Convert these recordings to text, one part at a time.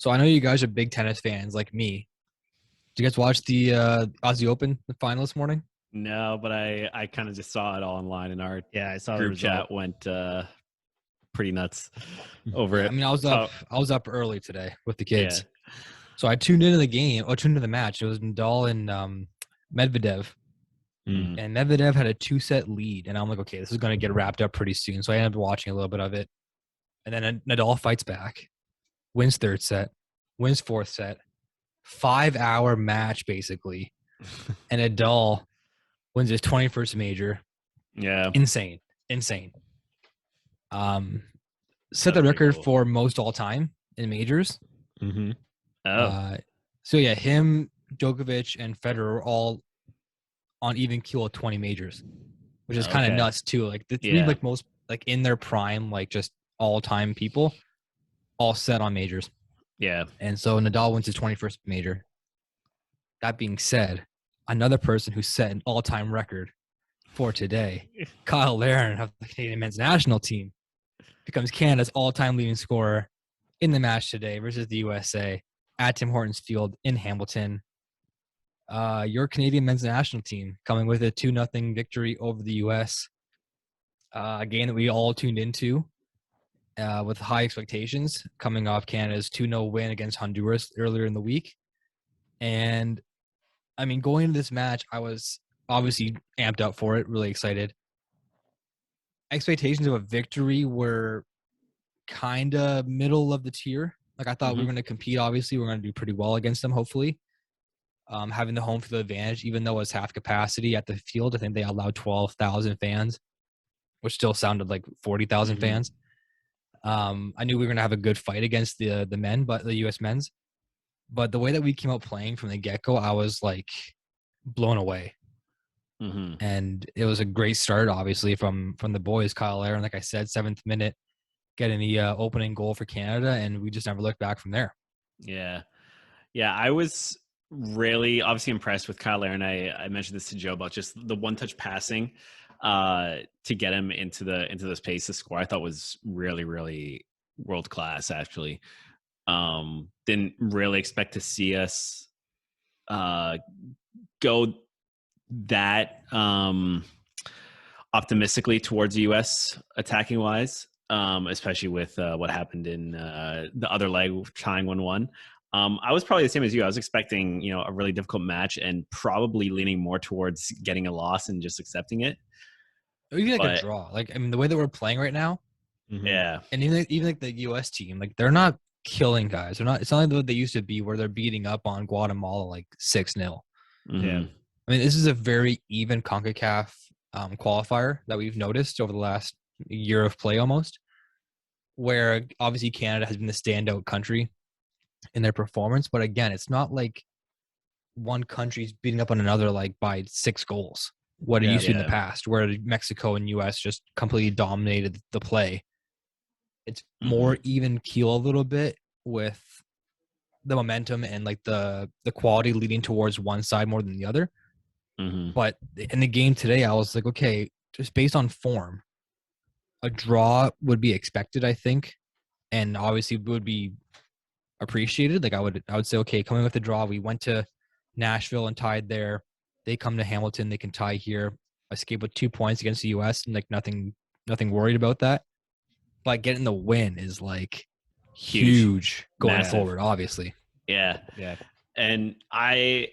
So I know you guys are big tennis fans like me. Did you guys watch the Aussie Open, the final this morning? No, but I kind of just saw it all online, and our Yeah, I saw the group result. chat went pretty nuts over Yeah, I it. mean, I was up. So I was up early today with the yeah, kids, so I tuned into the game. Or tuned into the match. It was Nadal and Medvedev, mm, and Medvedev had a 2-set lead, and I'm like, okay, this is going to get wrapped up pretty soon. So I ended up watching a little bit of it, and then Nadal fights back, wins third set, wins fourth set, 5-hour match basically, and Nadal wins his 21st major. yeah, Insane, insane. Um, set that's the pretty record cool. for most all time in majors. Mm-hmm. Oh, Uh, so yeah, him, Djokovic, and Federer are all on even keel of 20 majors, which is kind of okay, nuts too. Like the three yeah, like most like in their prime, like just all time people, all set on majors. yeah. And so Nadal wins his 21st major. That being said, another person who set an all-time record for today, Kyle Larin of the Canadian men's national team, becomes Canada's all-time leading scorer in the match today versus the USA at Tim Hortons Field in Hamilton. Your Canadian men's national team coming with a 2-0 victory over the US. A game that we all tuned into with high expectations coming off Canada's 2-0 win against Honduras earlier in the week. And I mean, going into this match, I was obviously amped up for it, really excited. Expectations of a victory were kind of middle of the tier. Like I thought we were going to compete. Obviously, we're going to do pretty well against them. Hopefully, having the home field advantage, even though it's half capacity at the field, I think they allowed 12,000 fans, which still sounded like 40,000 fans. I knew we were going to have a good fight against the men, but the U.S. men's. But the way that we came out playing from the get-go, I was like blown away. Mm-hmm. And it was a great start, obviously, from the boys. Kyle Larin, like I said, 7th minute, getting the opening goal for Canada, and we just never looked back from there. Yeah. Yeah, I was really obviously impressed with Kyle Larin. I mentioned this to Joe about just the one-touch passing to get him into the space to score. I thought was really, really world class. Actually, didn't really expect to see us go that optimistically towards the U.S. attacking wise, especially with what happened in the other leg, tying 1-1. I was probably the same as you. I was expecting, a really difficult match and probably leaning more towards getting a loss and just accepting it. Or even like a But draw. Like, I mean, the way that we're playing right now, yeah, and even like the U.S. team, like they're not killing guys. They're not. It's not like what they used to be, where they're beating up on Guatemala like 6-0. mm-hmm. I mean, this is a very even CONCACAF qualifier that we've noticed over the last year of play almost, where obviously Canada has been the standout country in their performance. But again, it's not like one country's beating up on another like by 6 goals. What it used to be in the past, where Mexico and U.S. just completely dominated the play. It's more even keel a little bit with the momentum and like the quality leading towards one side more than the other. But in the game today, I was like, okay, just based on form, a draw would be expected, I think, and obviously would be appreciated. Like I would say, okay, coming with a draw, we went to Nashville and tied there. They come to Hamilton, they can tie here, escape with 2 points against the US, and like nothing worried about that. But getting the win is like huge going Massive. forward, obviously. Yeah. And I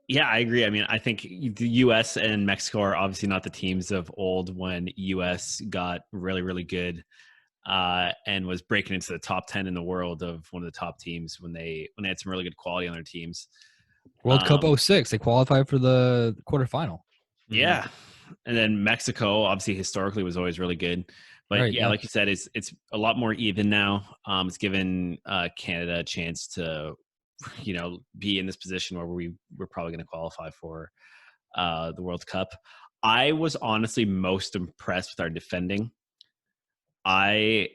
agree. I mean, I think the U.S. and Mexico are obviously not the teams of old when U.S. got really, really good and was breaking into the top 10 in the world of one of the top teams when they had some really good quality on their teams. World Cup 06, they qualified for the quarterfinal. Yeah. And then Mexico, obviously, historically was always really good. But Right, yeah. like you said, it's a lot more even now. It's given Canada a chance to, be in this position where we're probably going to qualify for the World Cup. I was honestly most impressed with our defending. I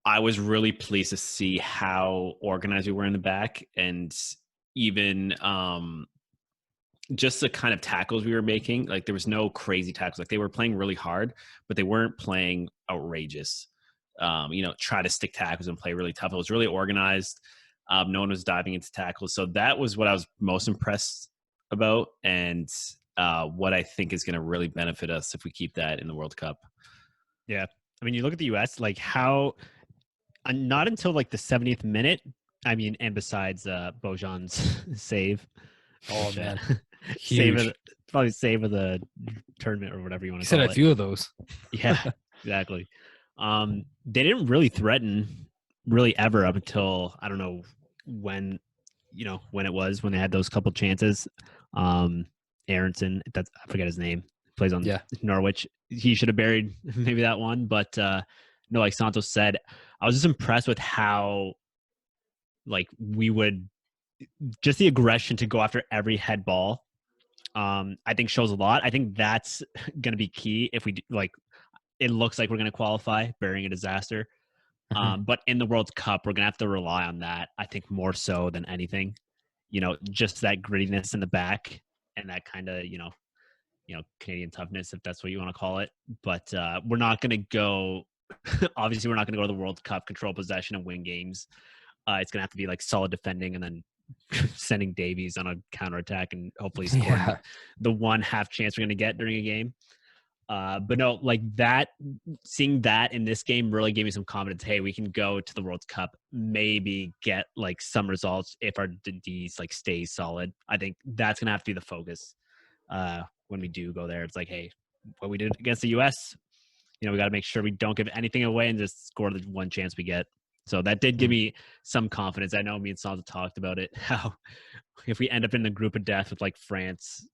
was really pleased to see how organized we were in the back, and even just the kind of tackles we were making. Like there was no crazy tackles. Like they were playing really hard, but they weren't playing outrageous. Try to stick tackles and play really tough. It was really organized. No one was diving into tackles. So that was what I was most impressed about, and what I think is going to really benefit us if we keep that in the World Cup. Yeah. I mean, you look at the U.S., like how not until like the 70th minute, I mean, and besides Bojan's save. Oh, which, man. save Huge. probably save of the tournament or whatever you want You to said call a it. few of those. Yeah, exactly. They didn't really threaten really ever up until I don't know when, when it was when they had those couple chances. Aronson, I forget his name, plays on Norwich. He should have buried maybe that one, but no, like Santos said, I was just impressed with how like we would just the aggression to go after every head ball. I think shows a lot. I think that's going to be key if we do, like. It looks like we're going to qualify, bearing a disaster. But in the World Cup, we're going to have to rely on that, I think, more so than anything. Just that grittiness in the back and that kind of, Canadian toughness, if that's what you want to call it. But we're not going to go – obviously, we're not going to go to the World Cup, control possession, and win games. It's going to have to be, like, solid defending and then sending Davies on a counterattack and hopefully scoring the one half chance we're going to get during a game. But no, like that, seeing that in this game really gave me some confidence. Hey, we can go to the World Cup, maybe get like some results if our D's like stays solid. I think that's gonna have to be the focus when we do go there. It's like, hey, what we did against the U.S., we got to make sure we don't give anything away and just score the one chance we get. So that did give me some confidence. I know me and Salta talked about it. How if we end up in the group of death with like France,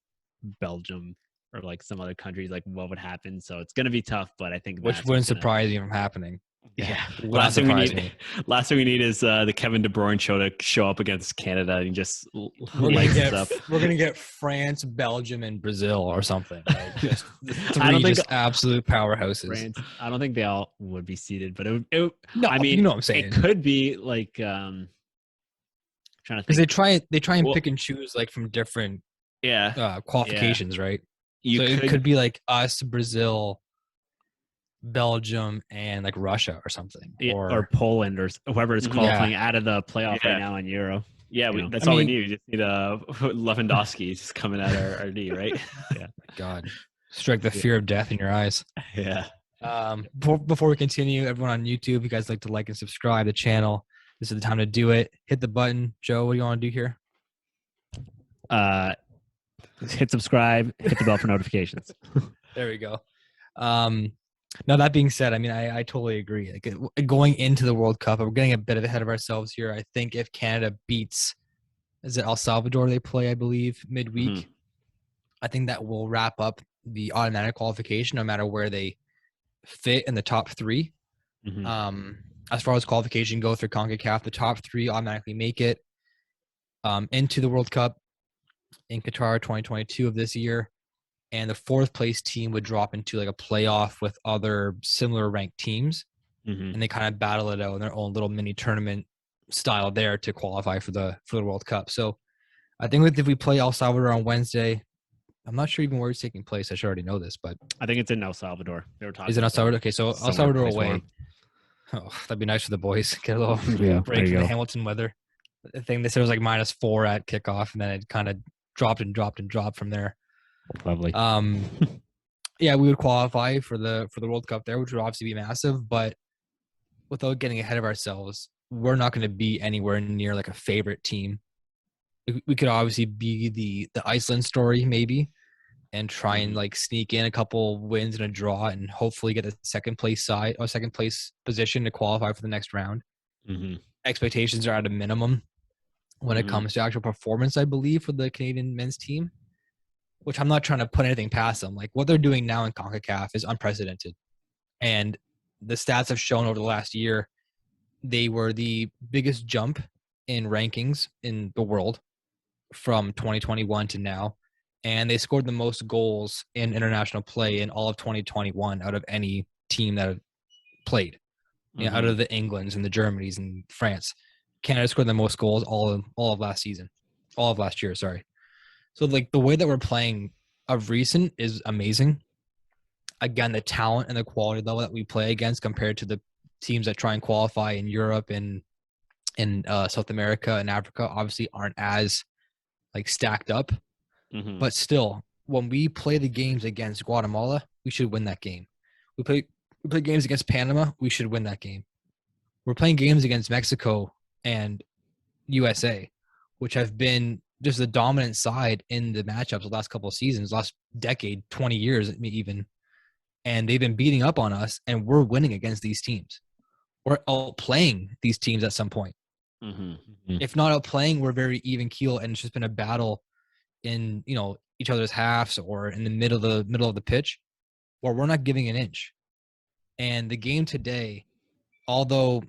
Belgium, or like some other countries, like what would happen? So it's going to be tough, but I think which wouldn't surprise me from happening. Yeah. Last thing we need is the Kevin De Bruyne show to show up against Canada and just lights us up. We're gonna get France, Belgium, and Brazil or something. Like just three absolute powerhouses. France, I don't think they all would be seeded, but no, I mean, you know what I'm saying. It could be like trying to think because they try and pick and choose like from different qualifications, right? It could be like us, Brazil, Belgium, and like Russia or something, or Poland or whoever is qualifying out of the playoff right now in Euro. Yeah, that's all we need. We just need Lewandowski just coming at our D, right? Yeah. God, strike the fear of death in your eyes. Yeah. Before we continue, everyone on YouTube, if you guys like to like and subscribe to the channel, this is the time to do it. Hit the button. Joe, what do you want to do here? Hit subscribe, hit the bell for notifications. There we go. Now that being said, I mean, I totally agree. Like going into the World Cup, we're getting a bit ahead of ourselves here. I think if Canada beats, is it El Salvador they play, I believe, midweek? I think that will wrap up the automatic qualification no matter where they fit in the top three. As far as qualification goes for CONCACAF, the top three automatically make it into the World Cup in Qatar 2022 of this year. And the fourth place team would drop into like a playoff with other similar ranked teams. And they kind of battle it out in their own little mini tournament style there to qualify for the World Cup. So I think if we play El Salvador on Wednesday, I'm not sure even where it's taking place. I should already know this, but I think it's in El Salvador. They were talking. Is it El Salvador? Okay, so El Salvador away. Oh, that'd be nice for the boys. Get a little break from the Hamilton weather. The thing they said was like -4 at kickoff, and then it kind of dropped from there. Lovely. Yeah, we would qualify for the World Cup there, which would obviously be massive, but without getting ahead of ourselves, we're not going to be anywhere near like a favorite team. We could obviously be the Iceland story maybe and try and like sneak in a couple wins and a draw and hopefully get a second place position to qualify for the next round. Expectations are at a minimum when it comes to actual performance, I believe, for the Canadian men's team, which I'm not trying to put anything past them. Like what they're doing now in CONCACAF is unprecedented. And the stats have shown over the last year, they were the biggest jump in rankings in the world from 2021 to now. And they scored the most goals in international play in all of 2021 out of any team that played. Out of the Englands and the Germanys and France. Canada scored the most goals all of last year, sorry. So like the way that we're playing of recent is amazing. Again, the talent and the quality level that we play against compared to the teams that try and qualify in Europe and in South America and Africa obviously aren't as like stacked up, but still, when we play the games against Guatemala, we should win that game. We play games against Panama, we should win that game. We're playing games against Mexico and USA, which have been just the dominant side in the matchups the last couple of seasons, last decade, 20 years even. And they've been beating up on us, and we're winning against these teams. We're outplaying these teams at some point. If not outplaying, we're very even keel, and it's just been a battle in each other's halves or in the middle of the pitch, where we're not giving an inch. And the game today, although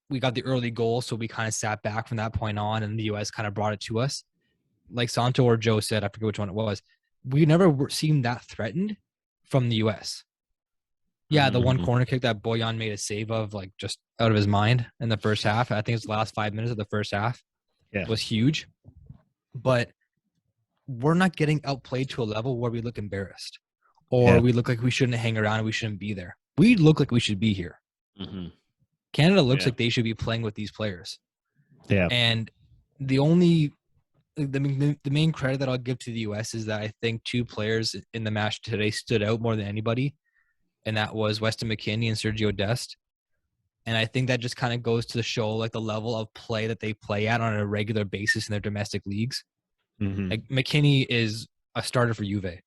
we got the early goal, so we kind of sat back from that point on, and the U.S. kind of brought it to us. Like Santo or Joe said, I forget which one it was, we never seemed that threatened from the U.S. Yeah, the one corner kick that Boyan made a save of, like, just out of his mind in the first half. I think it's the last 5 minutes of the first half. Yeah. Was huge. But we're not getting outplayed to a level where we look embarrassed or we look like we shouldn't hang around and we shouldn't be there. We look like we should be here. Canada looks like they should be playing with these players. Yeah. And the main credit that I'll give to the U.S. is that I think two players in the match today stood out more than anybody, and that was Weston McKennie and Sergio Dest. And I think that just kind of goes to show like the level of play that they play at on a regular basis in their domestic leagues. Like McKennie is a starter for Juve,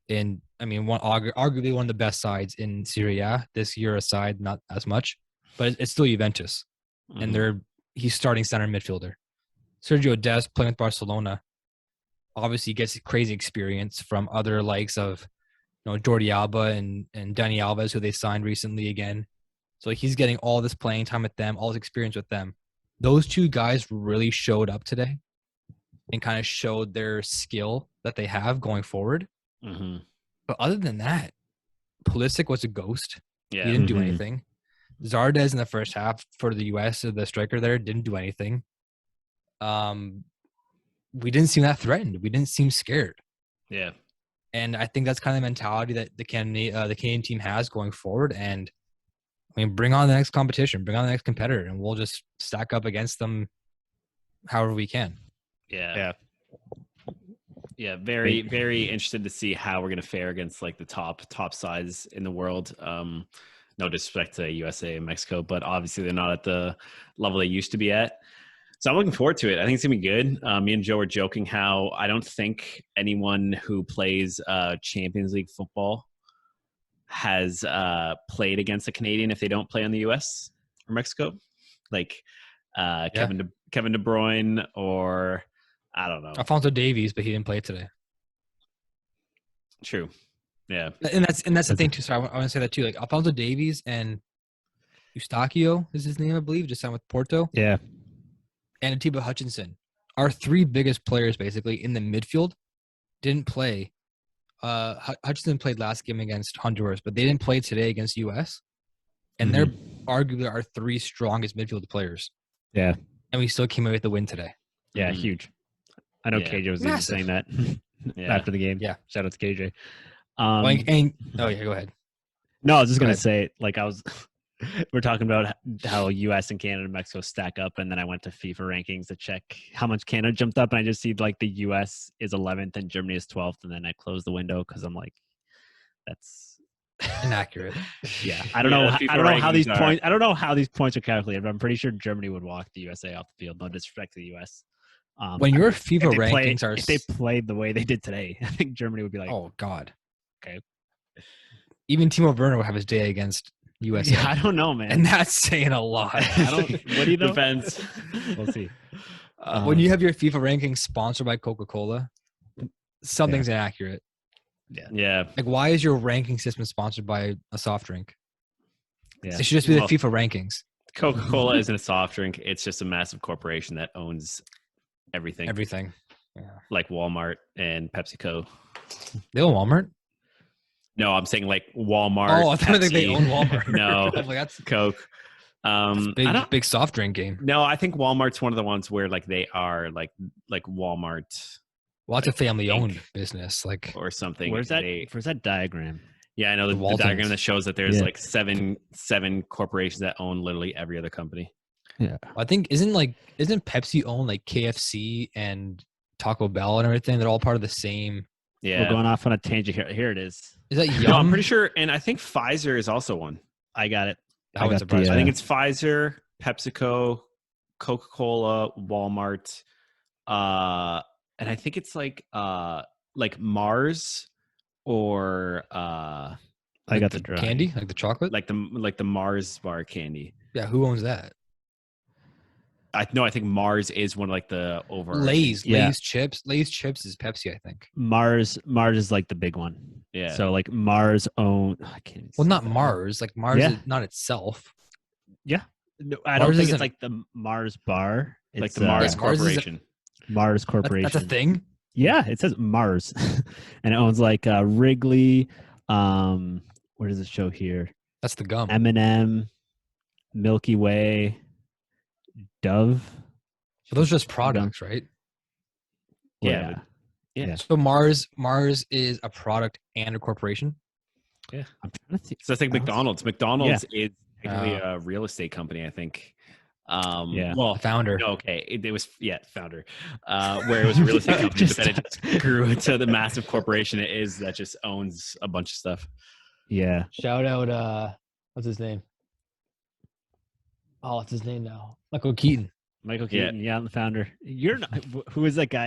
and I mean, arguably one of the best sides in Serie A this year. Aside, not as much, but it's still Juventus, and he's starting center midfielder. Sergio Dest playing with Barcelona obviously gets crazy experience from other likes of Jordi Alba and Dani Alves, who they signed recently again. So he's getting all this playing time with them, all this experience with them. Those two guys really showed up today and kind of showed their skill that they have going forward. But other than that, Pulisic was a ghost. He didn't do anything. Zardes in the first half for the U.S., the striker there, didn't do anything. We didn't seem that threatened. We didn't seem scared. Yeah. And I think that's kind of the mentality that the Canadian team has going forward. And I mean, bring on the next competition, bring on the next competitor, and we'll just stack up against them however we can. Yeah. Very, very interested to see how we're going to fare against like the top sides in the world. No disrespect to USA and Mexico, but obviously they're not at the level they used to be at. So I'm looking forward to it. I think it's gonna be good. Me and Joe were joking how I don't think anyone who plays Champions League football has played against a Canadian if they don't play on the US or Mexico, like Kevin De Bruyne, or I don't know, Alphonso Davies, but he didn't play today. True. Yeah. And that's the thing too. So I want to say that too. Like Alphonso Davies and Eustachio is his name, I believe, just signed with Porto. Yeah. And Atiba Hutchinson, our three biggest players basically in the midfield, didn't play. Hutchinson played last game against Honduras, but they didn't play today against US. And they're arguably our three strongest midfield players. Yeah. And we still came away with the win today. Yeah, huge. I know KJ was even saying that after the game. Yeah. Shout out to KJ. Go ahead. No, I was just going to say, like, we're talking about how U.S. and Canada and Mexico stack up, and then I went to FIFA rankings to check how much Canada jumped up, and I just see, like, the U.S. is 11th and Germany is 12th, and then I closed the window because I'm like, that's inaccurate. Yeah, I don't know how these points. I don't know how these points are calculated, but I'm pretty sure Germany would walk the USA off the field. No disrespect to the U.S. When your FIFA rankings are, if they played the way they did today, I think Germany would be like, oh God, okay. Even Timo Werner will have his day against USA. Yeah, I don't know, man. And that's saying a lot. What do you know? Depends. We'll see. When you have your FIFA rankings sponsored by Coca-Cola, something's inaccurate. Yeah. Like, why is your ranking system sponsored by a soft drink? Yeah. It should just be the FIFA rankings. Coca-Cola isn't a soft drink. It's just a massive corporation that owns everything. Everything. Yeah. Like Walmart and PepsiCo. They own Walmart? No, I'm saying like Walmart. Oh, I thought they own Walmart. No, like, that's Coke. Big soft drink game. No, I think Walmart's one of the ones where like they are like Walmart. Well, it's a family-owned business, like or something. Where's that diagram? Yeah, I know the diagram that shows that there's like seven corporations that own literally every other company. Yeah. I think isn't Pepsi owned like KFC and Taco Bell and everything? They're all part of the same. We're Yeah. going off on a tangent here. Here it is. Is that Yum? No, I'm pretty sure, and I think Pfizer is also one. I got it. That would surprise I me. think it's Pfizer, PepsiCo, Coca-Cola, Walmart, and I think it's like Mars or I got the dry. candy, like the chocolate. like the Mars bar candy. Yeah, who owns that? I think Mars is one of like the over Lay's, Yeah. Lay's chips. Lay's chips is Pepsi, I think. Mars is like the big one. Yeah. So like Mars own. I can't even Well, say not that. Mars. Like Mars Yeah. is not itself. No, I don't Mars think isn't- it's like the Mars bar. like It's, the Mars Yeah, Mars is- Corporation. Mars Corporation. That's a thing. Yeah, it says Mars, and it owns like Wrigley. Where does it show here? That's the gum. M&M, Milky Way, Dove. But those are just products, right? Yeah, Yeah. So Mars is a product and a corporation. I'm trying to think. So I think McDonald's. McDonald's is technically Oh. a real estate company, I think. Yeah. Well, The founder. no, okay. It was founder. Where it was a real estate company, but then it just grew into the massive corporation it is that just owns a bunch of stuff. Yeah. Shout out. What's his name? Oh, what's his name now? Michael Keaton. Michael Yeah. Keaton, yeah, I'm the founder. You're not. Who is that guy?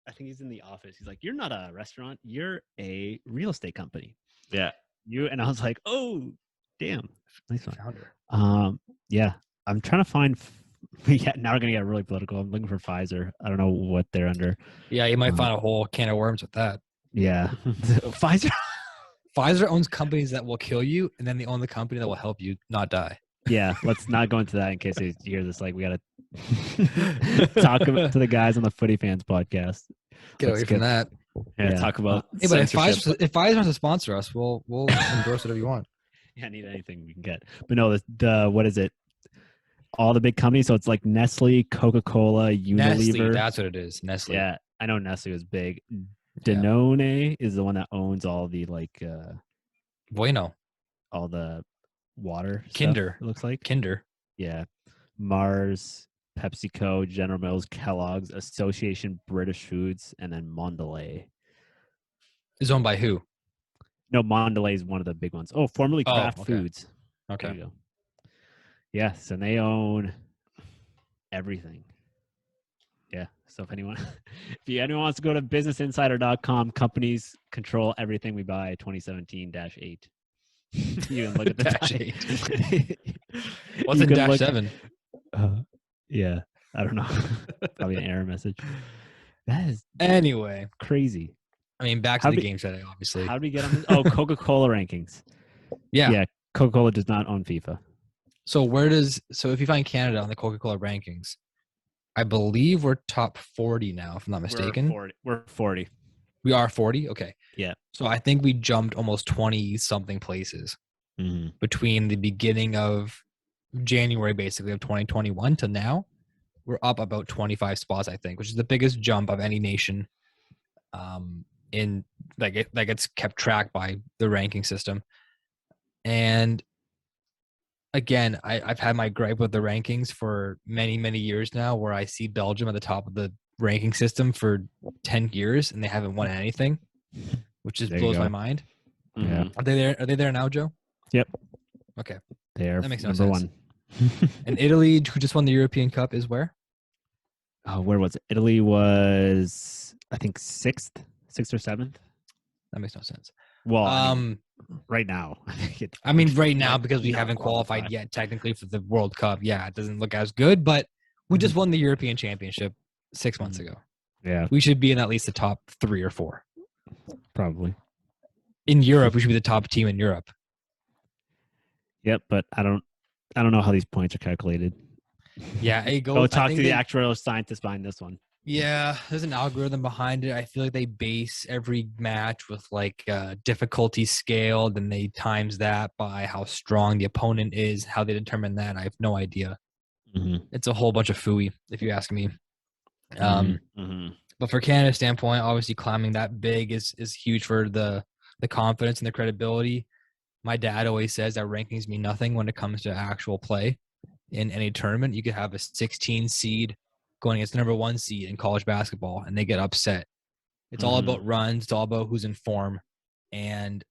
I think he's in the office. He's like, you're not a restaurant. You're a real estate company. Yeah. And I was like, oh, damn, nice one. Founder. Yeah, I'm trying to find. Yeah, now we're gonna get really political. I'm looking for Pfizer. I don't know what they're under. Yeah, you might find a whole can of worms with that. Yeah, Pfizer. Pfizer owns companies that will kill you, and then they own the company that will help you not die. Yeah, let's not go into that in case they hear this. Like, we gotta talk to the guys on the Footy Fans podcast. Get away from that. Yeah. Yeah. Talk about Hey, but if censorship. Pfizer wants to sponsor us, we'll endorse whatever you want. Yeah, I need anything we can get. But no, the what is it? All the big companies. So it's like Nestle, Coca-Cola, Unilever. Nestle, that's what it is. Nestle. Yeah, I know Nestle was big. Yeah. Danone is the one that owns all the Bueno. all the water. stuff, Kinder. it looks like. Kinder. Yeah. Mars, PepsiCo, General Mills, Kellogg's, Association British Foods, and then Mondelez. Is owned by who? No, Mondelez is one of the big ones. Oh, formerly Oh, Kraft okay. Foods. There Okay. you go. Yes, and they own everything. Yeah. So if anyone wants to go to businessinsider.com, companies control everything we buy 2017-8. You can look at the Dash eight. What's in dash 7? Yeah. I don't know. Probably an error message. That is Anyway, crazy. I mean, back How to the did- game setting, obviously. How do we get on this? Oh, Coca-Cola rankings. Yeah. Yeah. Coca-Cola does not own FIFA. So if you find Canada on the Coca-Cola rankings, I believe we're top 40 now, if I'm not mistaken. We're 40. We are 40? Okay. Yeah. So I think we jumped almost 20-something places Mm-hmm. between the beginning of January, basically, of 2021 to now. We're up about 25 spots, I think, which is the biggest jump of any nation in that gets kept track by the ranking system. And again, I've had my gripe with the rankings for many, many years now, where I see Belgium at the top of the ranking system for 10 years and they haven't won anything, which just There you blows go. my mind. Yeah. Are they there? Are they there now, Joe? Yep. Okay. They're That makes no number sense. one. And Italy, who just won the European Cup, is where? Oh, where was it? Italy was, I think, sixth or seventh. That makes no sense. Well, I mean, right now. I mean, right now, because we not haven't qualified qualified. yet technically for the World Cup. Yeah, it doesn't look as good, but we just won the European Championship 6 months ago. Yeah, We should be in at least the top 3 or 4. probably. In Europe, we should be the top team in Europe. Yep, but I don't know how these points are calculated. Yeah, hey, Go I talk to think the they- actuarial scientist behind this one. Yeah, there's an algorithm behind it. I feel like they base every match with like difficulty scale, then they times that by how strong the opponent is. How they determine that, I have no idea. Mm-hmm. It's a whole bunch of phooey, if you ask me. Mhm. But for Canada's standpoint, obviously climbing that big is huge for the confidence and the credibility. My dad always says that rankings mean nothing when it comes to actual play. in any tournament. You could have a 16 seed going against the number 1 seed in college basketball, and they get upset. It's all about runs. It's all about who's in form. And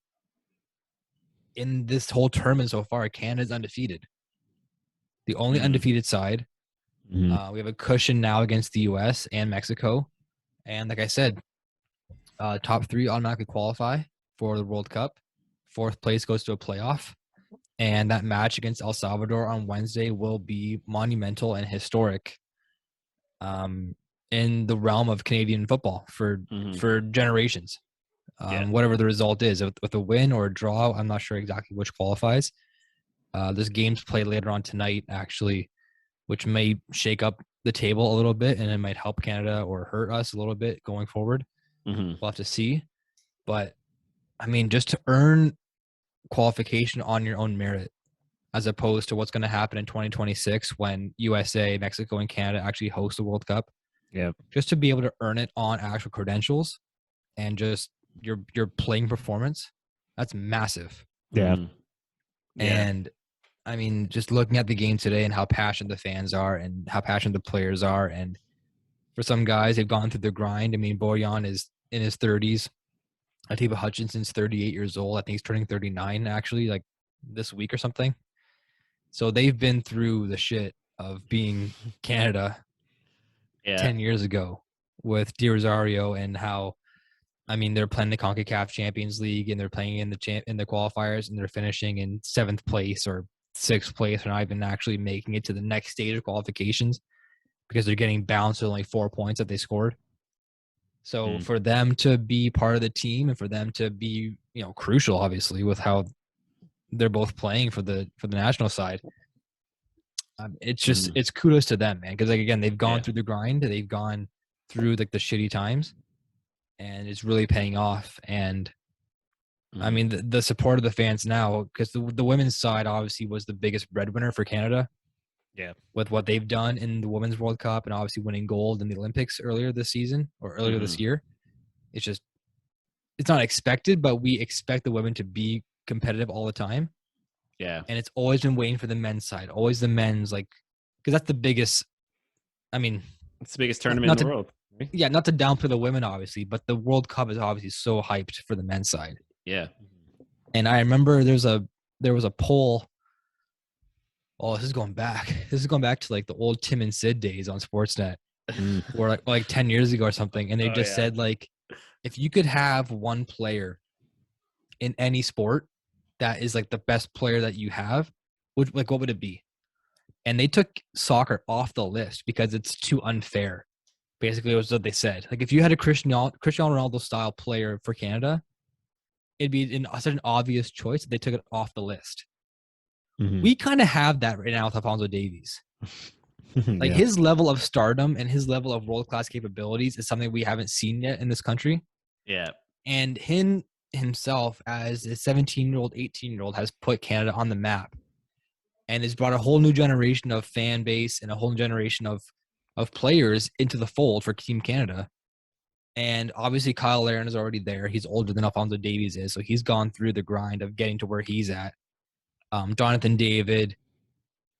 in this whole tournament so far, Canada's undefeated. The only undefeated side. We have a cushion now against the U.S. and Mexico. And like I said, top 3 automatically qualify for the World Cup. 4th place goes to a playoff. And that match against El Salvador on Wednesday will be monumental and historic in the realm of Canadian football for generations. Whatever the result is, with a win or a draw, I'm not sure exactly which qualifies. There's games played later on tonight, actually, which may shake up the table a little bit, and it might help Canada or hurt us a little bit going forward. We'll have to see. But, I mean, just to earn qualification on your own merit, as opposed to what's going to happen in 2026 when USA, Mexico, and Canada actually host the World Cup. Yeah. Just to be able to earn it on actual credentials and just your playing performance, that's massive. Yeah. And I mean, just looking at the game today and how passionate the fans are and how passionate the players are. And for some guys, they've gone through the grind. I mean, Bojan is in his 30s. I think Hutchinson's 38 years old. I think he's turning 39 actually, like this week or something. So they've been through the shit of being Canada 10 years ago with Di Rosario, and how, I mean, they're playing the CONCACAF Champions League and they're playing in the qualifiers, and they're finishing in 7th place or 6th place, or not even actually making it to the next stage of qualifications because they're getting bounced with only 4 points that they scored. So for them to be part of the team and for them to be, crucial, obviously, with how they're both playing for the national side, it's just it's kudos to them, man. Because again, they've gone through the grind, they've gone through the shitty times, and it's really paying off. And I mean, the support of the fans now, because the women's side obviously was the biggest breadwinner for Canada. Yeah. With what they've done in the Women's World Cup and obviously winning gold in the Olympics earlier this season or earlier this year. It's not expected, but we expect the women to be competitive all the time. Yeah. And it's always been waiting for the men's side, always the men's, because that's the biggest, I mean. It's the biggest tournament in the world. Right? Yeah, not to downplay the women, obviously, but the World Cup is obviously so hyped for the men's side. Yeah. And I remember there was a poll. Oh, this is going back to the old Tim and Sid days on Sportsnet, or like 10 years ago or something. And they said, if you could have one player in any sport that is the best player that you have, what would it be? And they took soccer off the list because it's too unfair. Basically, it was what they said. If you had a Cristiano Ronaldo style player for Canada, it'd be such an obvious choice that they took it off the list. We kind of have that right now with Alphonso Davies. His level of stardom and his level of world-class capabilities is something we haven't seen yet in this country. Yeah. And himself as a 17-year-old, 18-year-old has put Canada on the map and has brought a whole new generation of fan base and a whole new generation of players into the fold for Team Canada. And obviously Kyle Larin is already there. He's older than Alphonso Davies is, so he's gone through the grind of getting to where he's at. Jonathan David,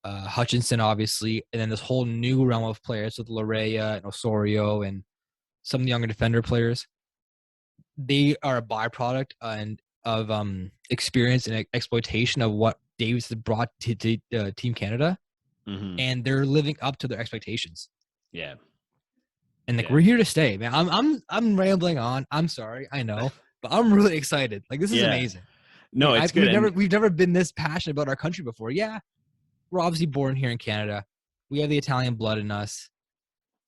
Hutchinson, obviously, and then this whole new realm of players with Larea and Osorio and some of the younger defender players. They are a byproduct of experience and exploitation of what Davies has brought to Team Canada, and they're living up to their expectations. Yeah, and we're here to stay, man. I'm rambling on. I'm sorry, I know, but I'm really excited. This is amazing. No, it's good. We've never been this passionate about our country before. Yeah, we're obviously born here in Canada. We have the Italian blood in us,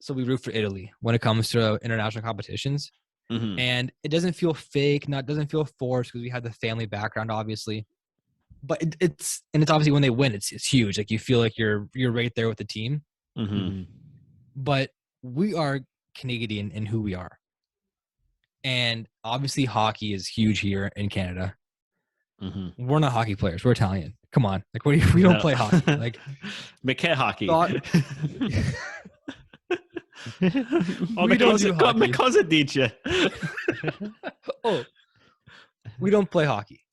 so we root for Italy when it comes to international competitions. And it doesn't feel fake, doesn't feel forced because we have the family background, obviously. But it's obviously when they win, it's huge. You feel like you're right there with the team. But we are Canadian in who we are, and obviously hockey is huge here in Canada. We're not hockey players. We're Italian. Come on. We don't play hockey. McKay hockey. We don't do hockey. Cosa dice. Oh, we don't play hockey.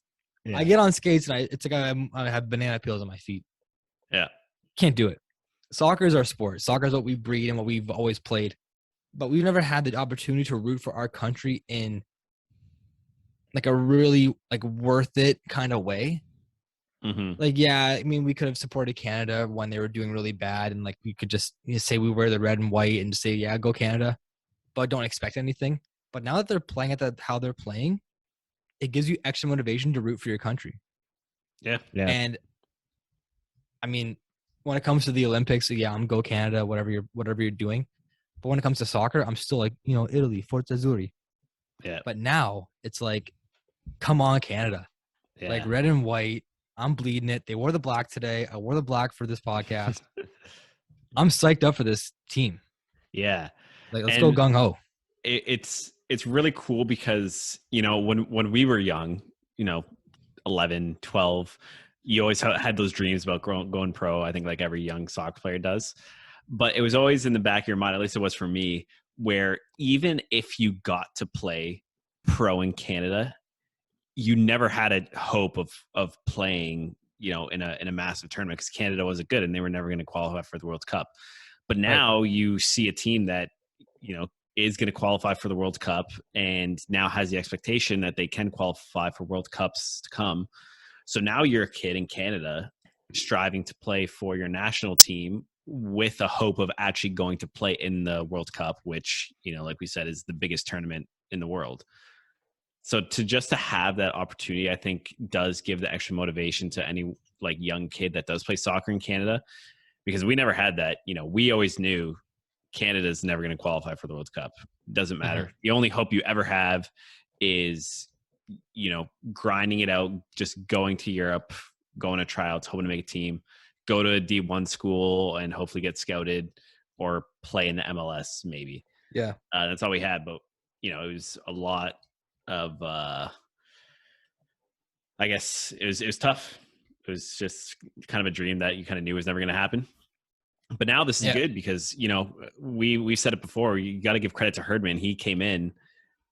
Yeah. I get on skates and it's like I have banana peels on my feet. Yeah. Can't do it. Soccer is our sport. Soccer is what we breed and what we've always played. But we've never had the opportunity to root for our country in like a really like worth it kind of way. Like, yeah, I mean, we could have supported Canada when they were doing really bad, and like we could just say we wear the red and white and say, yeah, go Canada, but don't expect anything. But now that they're playing at how they're playing, it gives you extra motivation to root for your country. Yeah. And I mean, when it comes to the Olympics, yeah, I'm go Canada, whatever you're doing. But when it comes to soccer, I'm still like, Italy, Forza Azzurri. Yeah. But now it's like, come on, Canada. Yeah. Like red and white. I'm bleeding it. They wore the black today. I wore the black for this podcast. I'm psyched up for this team. Yeah. Like, let's go gung ho. It's really cool because, when we were young, 11, 12, you always had those dreams about going pro. I think like every young soccer player does. But it was always in the back of your mind, at least it was for me, where even if you got to play pro in Canada, you never had a hope of playing, in a massive tournament because Canada wasn't good and they were never going to qualify for the World Cup. But now you see a team that, is going to qualify for the World Cup and now has the expectation that they can qualify for World Cups to come. So now you're a kid in Canada striving to play for your national team with a hope of actually going to play in the World Cup, which, like we said, is the biggest tournament in the world. So to have that opportunity, I think does give the extra motivation to any like young kid that does play soccer in Canada, because we never had that. We always knew Canada's never going to qualify for the World Cup. Doesn't matter. The only hope you ever have is, grinding it out, just going to Europe, going to tryouts, hoping to make a team, go to a D1 school and hopefully get scouted or play in the MLS maybe. Yeah. That's all we had. But, it was a lot of I guess it was tough. It was just kind of a dream that you kind of knew was never going to happen. But now this is good because we said it before, you got to give credit to Herdman. He came in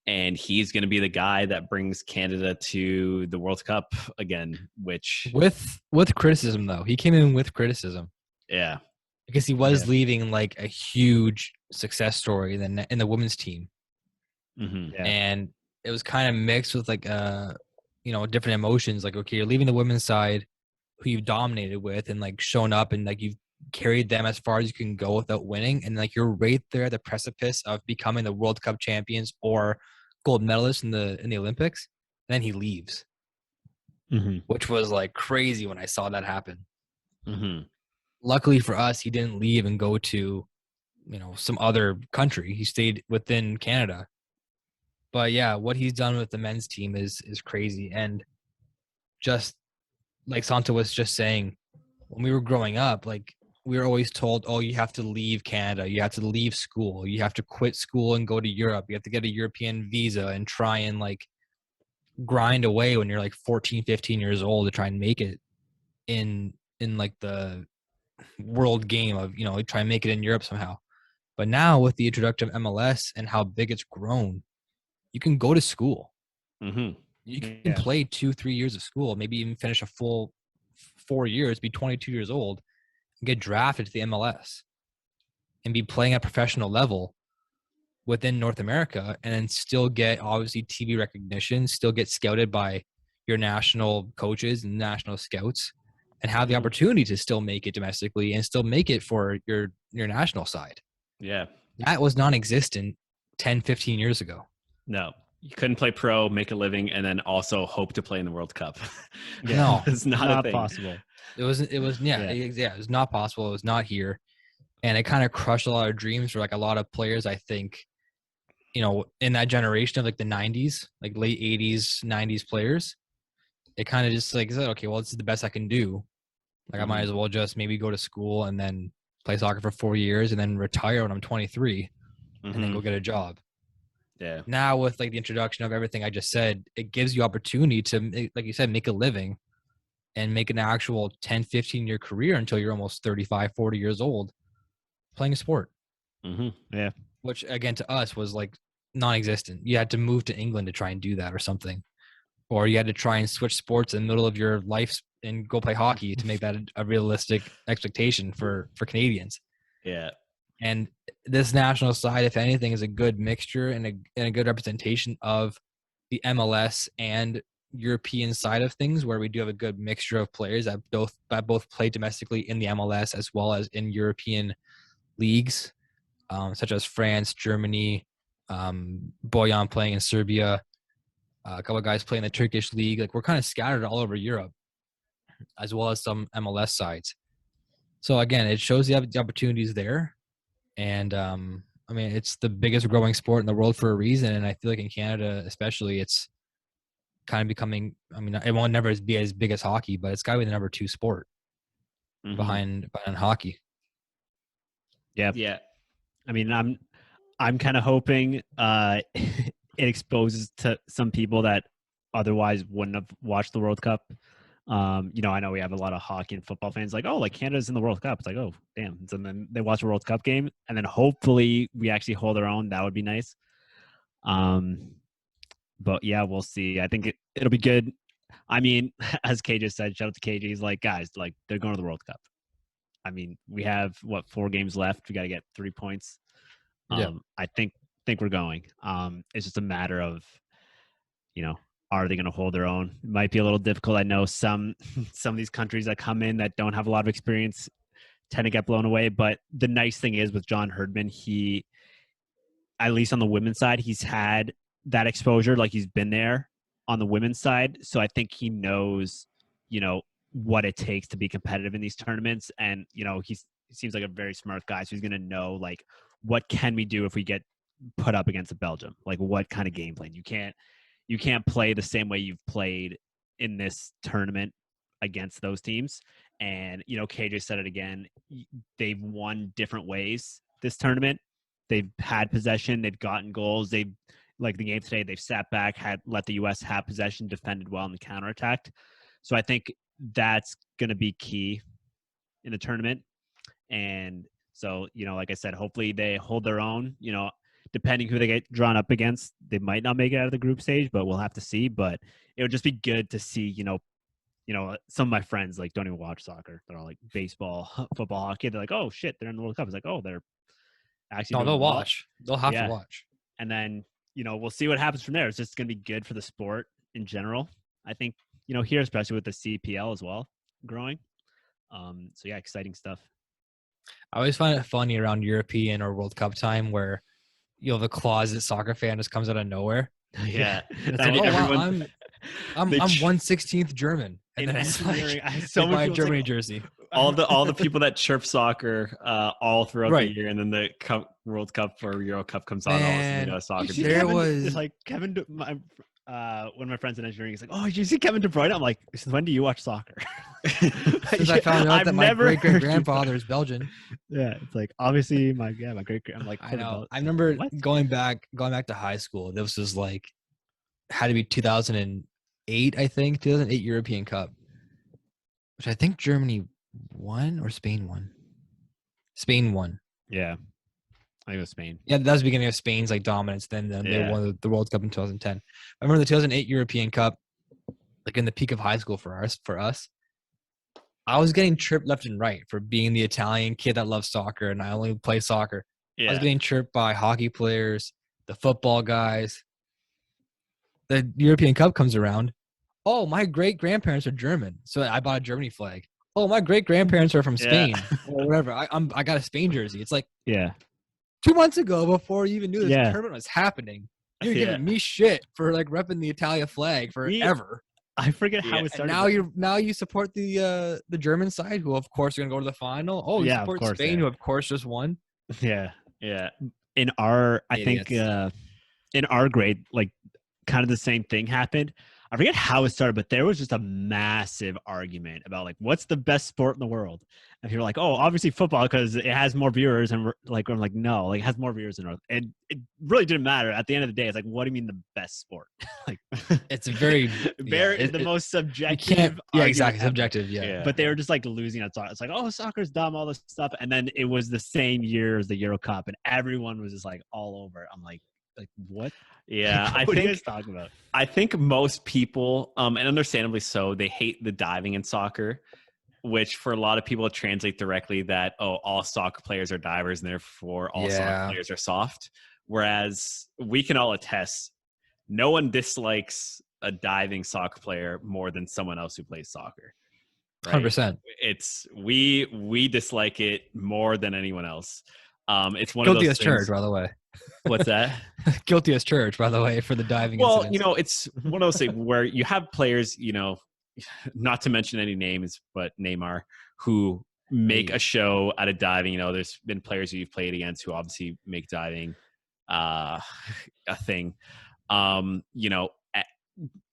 and he's going to be the guy that brings Canada to the World Cup again, which with criticism though. He came in with criticism. Yeah. Because he was leaving like a huge success story in the women's team. And it was kind of mixed with like different emotions. Like, okay, you're leaving the women's side who you've dominated with and like shown up and like you've carried them as far as you can go without winning, and like you're right there at the precipice of becoming the World Cup champions or gold medalists in the Olympics. And then he leaves, which was like crazy when I saw that happen. Luckily for us, he didn't leave and go to some other country. He stayed within Canada. But yeah, what he's done with the men's team is crazy. And just like Santo was just saying, when we were growing up, like we were always told, oh, you have to leave Canada. You have to leave school. You have to quit school and go to Europe. You have to get a European visa and try and like grind away when you're like 14, 15 years old to try and make it in like the world game of, try and make it in Europe somehow. But now with the introduction of MLS and how big it's grown, you can go to school. You can play 2-3 years of school, maybe even finish a full 4 years, be 22 years old, and get drafted to the MLS and be playing at a professional level within North America, and then still get obviously TV recognition, still get scouted by your national coaches and national scouts, and have the opportunity to still make it domestically and still make it for your national side. Yeah. That was non-existent 10, 15 years ago. No. You couldn't play pro, make a living, and then also hope to play in the World Cup. No, it's not possible. It was it was not possible. It was not here. And it kind of crushed a lot of dreams for like a lot of players, I think, in that generation of like the 90s, like late 80s, 90s players. It kind of just like said, okay, well, this is the best I can do. Like I might as well just maybe go to school and then play soccer for 4 years and then retire when I'm 23 and then go get a job. Yeah. Now with like the introduction of everything I just said, it gives you opportunity to, like you said, make a living and make an actual 10, 15-year career until you're almost 35, 40 years old playing a sport. Yeah. Which again to us was like non-existent. You had to move to England to try and do that or something. Or you had to try and switch sports in the middle of your life and go play hockey to make that a realistic expectation for Canadians. Yeah. And this national side, if anything, is a good mixture and a good representation of the MLS and European side of things, where we do have a good mixture of players that both play domestically in the MLS as well as in European leagues, such as France, Germany, Boyan playing in Serbia, a couple of guys playing the Turkish league. Like, we're kind of scattered all over Europe, as well as some MLS sides. So again, it shows the opportunities there. And I mean, it's the biggest growing sport in the world for a reason. And I feel like in Canada, especially, it's kind of becoming, I mean, it won't never be as big as hockey, but it's got to be the number 2 sport behind hockey. Yeah. Yeah. I mean, I'm kind of hoping it exposes to some people that otherwise wouldn't have watched the World Cup. I know we have a lot of hockey and football fans like, oh, like Canada's in the World Cup. It's like, oh, damn. And then they watch a World Cup game, and then hopefully we actually hold our own. That would be nice. But yeah, we'll see. I think it'll be good. I mean, as KJ said, shout out to KJ. He's like, guys, like, they're going to the World Cup. I mean, we have 4 games left. We got to get 3 points. I think we're going. It's just a matter of, are they going to hold their own? It might be a little difficult. I know some of these countries that come in that don't have a lot of experience tend to get blown away. But the nice thing is with John Herdman, he, at least on the women's side, he's had that exposure. Like, he's been there on the women's side. So I think he knows, what it takes to be competitive in these tournaments. And, he seems like a very smart guy. So he's going to know, like, what can we do if we get put up against Belgium? Like, what kind of game plan? You can't play the same way you've played in this tournament against those teams. And, KJ said it again. They've won different ways this tournament. They've had possession. They've gotten goals. They've, like the game today, they've sat back, let the U.S. have possession, defended well, and counterattacked. So I think that's going to be key in the tournament. And so, like I said, hopefully they hold their own. Depending who they get drawn up against, they might not make it out of the group stage, but we'll have to see. But it would just be good to see, some of my friends like don't even watch soccer. They're all like baseball, football, hockey. They're like, oh shit, they're in the World Cup. It's like, oh, they're actually No, they'll watch. They'll have to watch. And then, we'll see what happens from there. It's just going to be good for the sport in general. I think, here, especially with the CPL as well growing. So yeah, exciting stuff. I always find it funny around European or World Cup time where the closet soccer fan just comes out of nowhere. Yeah. It's like, wow, I'm 1/16 German. And then it's like, so my Germany jersey. All the people that chirp soccer all throughout the year, and then the World Cup or Euro Cup comes on, all of a sudden soccer. There was like Kevin, one of my friends in engineering. He's like, "Oh, did you see Kevin De Bruyne?" I'm like, "When do you watch soccer?" Since I found out that my great grandfather is Belgian. Yeah, it's like obviously my great. I'm like, I know. I remember going back to high school. This was like had to be 2008, I think, 2008 European Cup, which I think Germany won or Spain won. Spain won. Yeah. I think it was Spain. Yeah, that was the beginning of Spain's like dominance. Then they won the World Cup in 2010. I remember the 2008 European Cup, like in the peak of high school for us. I was getting tripped left and right for being the Italian kid that loves soccer, and I only play soccer. Yeah. I was getting tripped by hockey players, the football guys. The European Cup comes around. Oh, my great grandparents are German, so I bought a Germany flag. Oh, my great grandparents are from Spain or whatever. I got a Spain jersey. It's like 2 months ago, before you even knew this tournament was happening, you're giving me shit for like repping the Italia flag forever. I forget how it started. And now you support the German side, who of course are gonna go to the final. Oh, you support Spain, who of course just won. Yeah. In our, I think, in our grade, like kind of the same thing happened. I forget how it started, but there was just a massive argument about like what's the best sport in the world. And you're like, oh, obviously football because it has more viewers, and I'm like, no, like it has more viewers than North. And it really didn't matter. At the end of the day, it's like, what do you mean the best sport? Like, it's very the most subjective. Exactly, subjective. Yeah. But they were just like losing at soccer. It's like, oh, soccer's dumb, all this stuff. And then it was the same year as the Euro Cup, and everyone was just like all over. I'm like, Like what? Yeah, Like, what are you guys talking about? I think most people, and understandably so, they hate the diving in soccer, which for a lot of people translate directly that, oh, all soccer players are divers and therefore all soccer Yeah. players are soft. Whereas we can all attest, no one dislikes a diving soccer player more than someone else who plays soccer. Right? 100%. It's we dislike it more than anyone else. It's one of Guilty those as things. charged, by the way. What's that? Guilty as charged, by the way, for the diving Well, incidents. it's one of those things where you have players, not to mention any names, but Neymar, who make a show out of diving. There's been players who you've played against who obviously make diving a thing.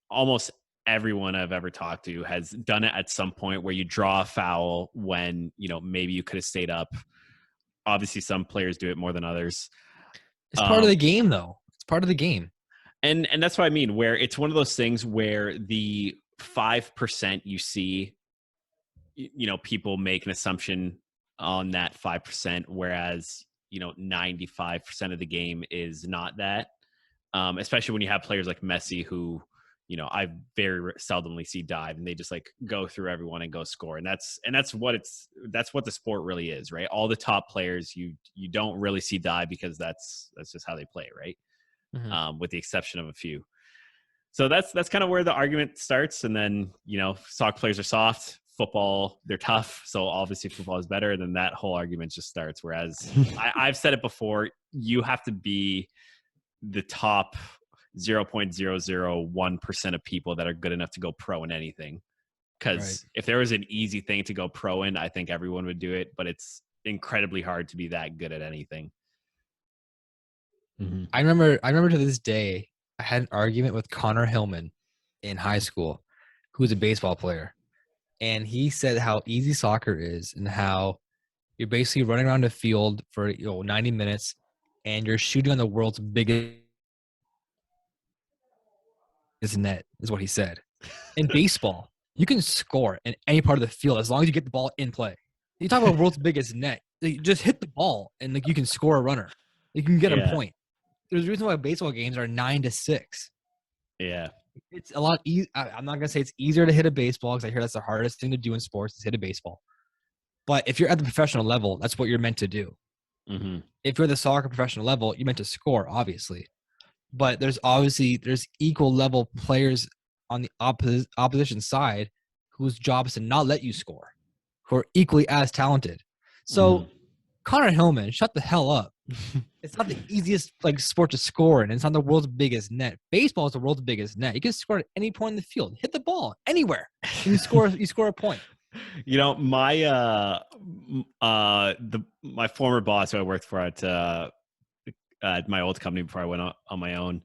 Almost everyone I've ever talked to has done it at some point where you draw a foul when, maybe you could have stayed up. Obviously, some players do it more than others. It's part of the game, though. It's part of the game. And that's what I mean, where it's one of those things where the 5% you see, people make an assumption on that 5%, whereas, 95% of the game is not that. Especially when you have players like Messi who, I very seldomly see dive and they just like go through everyone and go score. And that's what the sport really is, right? All the top players you don't really see dive because that's just how they play, right? Mm-hmm. With the exception of a few. So that's kind of where the argument starts. And then, soccer players are soft, football, they're tough. So obviously football is better. Then that whole argument just starts. Whereas I've said it before, you have to be the top 0.001% of people that are good enough to go pro in anything. Because if there was an easy thing to go pro in, I think everyone would do it. But it's incredibly hard to be that good at anything. Mm-hmm. I remember to this day, I had an argument with Connor Hillman in high school, who's a baseball player. And he said how easy soccer is and how you're basically running around the field for 90 minutes and you're shooting on the world's biggest net, is what he said. In baseball, you can score in any part of the field as long as you get the ball in play. You talk about world's biggest net. You just hit the ball and you can score a runner. You can get a point. There's a reason why baseball games are 9-6. Yeah. It's a lot easier. I'm not going to say it's easier to hit a baseball because I hear that's the hardest thing to do in sports is hit a baseball. But if you're at the professional level, that's what you're meant to do. Mm-hmm. If you're at the soccer professional level, you're meant to score, obviously. But there's equal level players on the opposition side whose job is to not let you score, who are equally as talented. So Connor Hillman, shut the hell up. It's not the easiest sport to score in. It's not the world's biggest net. Baseball is the world's biggest net. You can score at any point in the field. Hit the ball anywhere. You score a point. My my former boss who I worked for at my old company before I went on my own,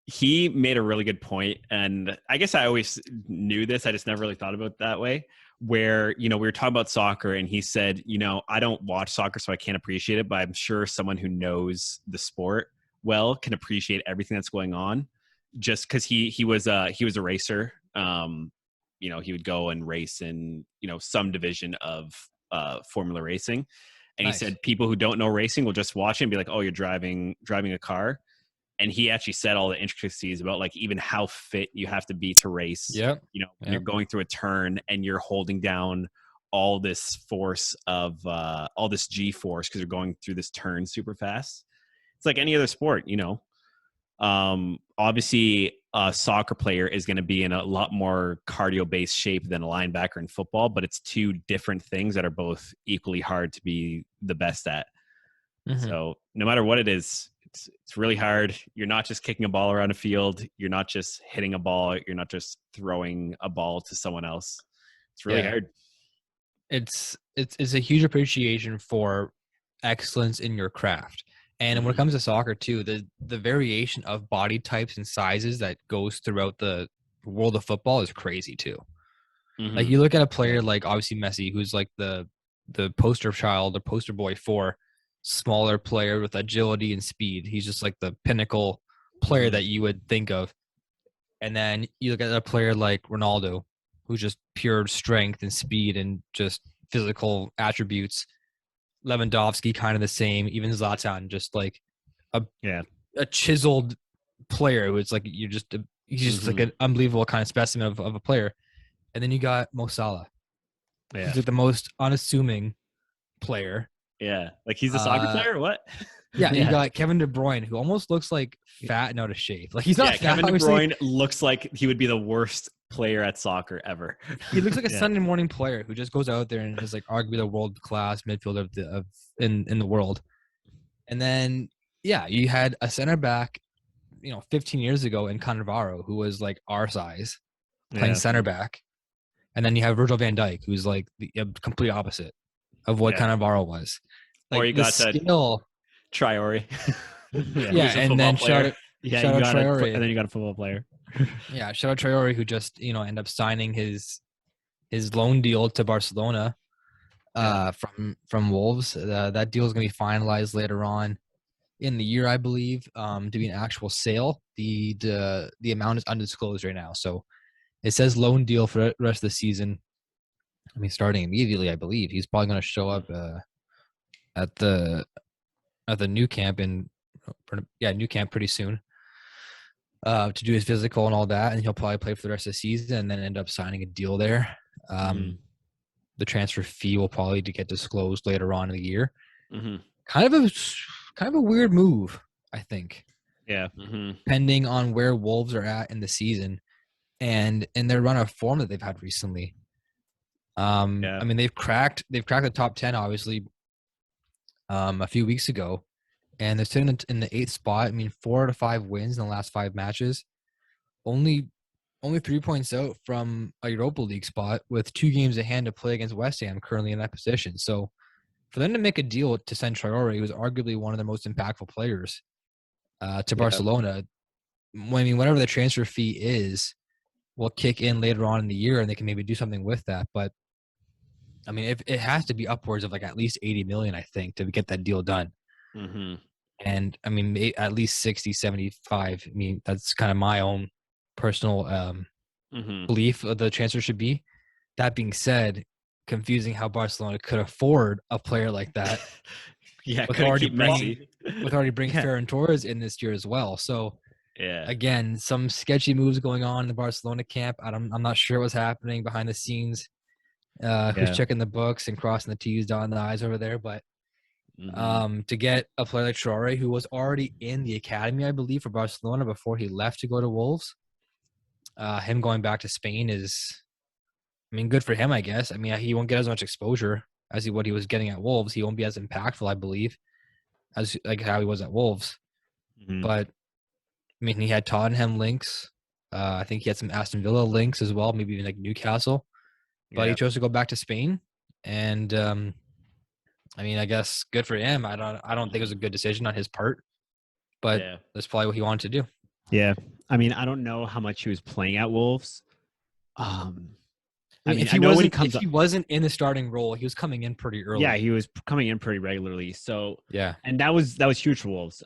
he made a really good point, and I guess I always knew this. I just never really thought about it that way. Where we were talking about soccer, and he said, I don't watch soccer, so I can't appreciate it. But I'm sure someone who knows the sport well can appreciate everything that's going on. Just because he was a racer. He would go and race in some division of Formula racing. And Nice. He said people who don't know racing will just watch it and be like, oh, you're driving a car. And he actually said all the intricacies about even how fit you have to be to race. Yeah. When you're going through a turn and you're holding down all this force of all this G force because you're going through this turn super fast. It's like any other sport, Obviously, a soccer player is going to be in a lot more cardio-based shape than a linebacker in football, but it's two different things that are both equally hard to be the best at. Mm-hmm. So no matter what it is, it's really hard. You're not just kicking a ball around a field. You're not just hitting a ball. You're not just throwing a ball to someone else. It's really hard. It's a huge appreciation for excellence in your craft. And when it comes to soccer too, the variation of body types and sizes that goes throughout the world of football is crazy too. Mm-hmm. Like you look at a player like obviously Messi, who's like the poster child or poster boy for smaller player with agility and speed. He's just like the pinnacle player that you would think of. And then you look at a player like Ronaldo, who's just pure strength and speed and just physical attributes. Lewandowski, kind of the same. Even Zlatan, just like a chiseled player who it's like he's just like an unbelievable kind of specimen of a player. And then you got Mo Salah. Yeah. He's like the most unassuming player. Yeah. Like he's a soccer player or what? Yeah, you got Kevin De Bruyne, who almost looks like fat and out of shape. Like he's not fat, Kevin De obviously. Bruyne looks like he would be the worst player at soccer ever. He looks like a Sunday morning player who just goes out there and is like arguably the world class midfielder in the world. And then you had a center back, 15 years ago in Cannavaro, who was like our size, playing center back. And then you have Virgil van Dijk, who's like the complete opposite of what Cannavaro was. Like, or you got skill. Traore. And then shout out Traore. And then you got a football player. Yeah, shout out Traore, who just end up signing his loan deal to Barcelona from Wolves. That deal is going to be finalized later on in the year, I believe, to be an actual sale. The amount is undisclosed right now, so it says loan deal for the rest of the season. I mean, starting immediately, I believe he's probably going to show up at the new camp new camp pretty soon to do his physical and all that, and he'll probably play for the rest of the season and then end up signing a deal there. The transfer fee will probably get disclosed later on in the year. Kind of a weird move, I think. Yeah. Depending on where Wolves are at in the season and in their run of form that they've had recently. I mean, they've cracked the top 10, obviously, a few weeks ago, and they're sitting in the 8th spot. I mean, 4 out of 5 wins in the last 5 matches. Only 3 points out from a Europa League spot, with 2 games at hand to play against West Ham, currently in that position. So for them to make a deal to send Traore, who was arguably one of the most impactful players, to Barcelona, whatever the transfer fee is, will kick in later on in the year, and they can maybe do something with that. But I mean, it has to be upwards of like at least 80 million, I think, to get that deal done. And I mean, at least 60, 75. I mean, that's kind of my own personal belief of the transfer should be. That being said, confusing how Barcelona could afford a player like that. with already bringing Ferran Torres in this year as well. So again, some sketchy moves going on in the Barcelona camp. I'm not sure what's happening behind the scenes. Who's checking the books and crossing the T's, dotting the I's over there. But to get a player like Traore, who was already in the academy, I believe, for Barcelona before he left to go to Wolves, him going back to Spain is, I mean, good for him, I guess. I mean, he won't get as much exposure as what he was getting at Wolves. He won't be as impactful, I believe, as like how he was at Wolves. But I mean, he had Tottenham links. I think he had some Aston Villa links as well, maybe even like Newcastle. But he chose to go back to Spain, and I mean, I guess good for him. I don't think it was a good decision on his part, but that's probably what he wanted to do. Yeah, I mean, I don't know how much he was playing at Wolves. I mean, if he wasn't in the starting role, he was coming in pretty early. Yeah, he was coming in pretty regularly. So and that was huge for Wolves.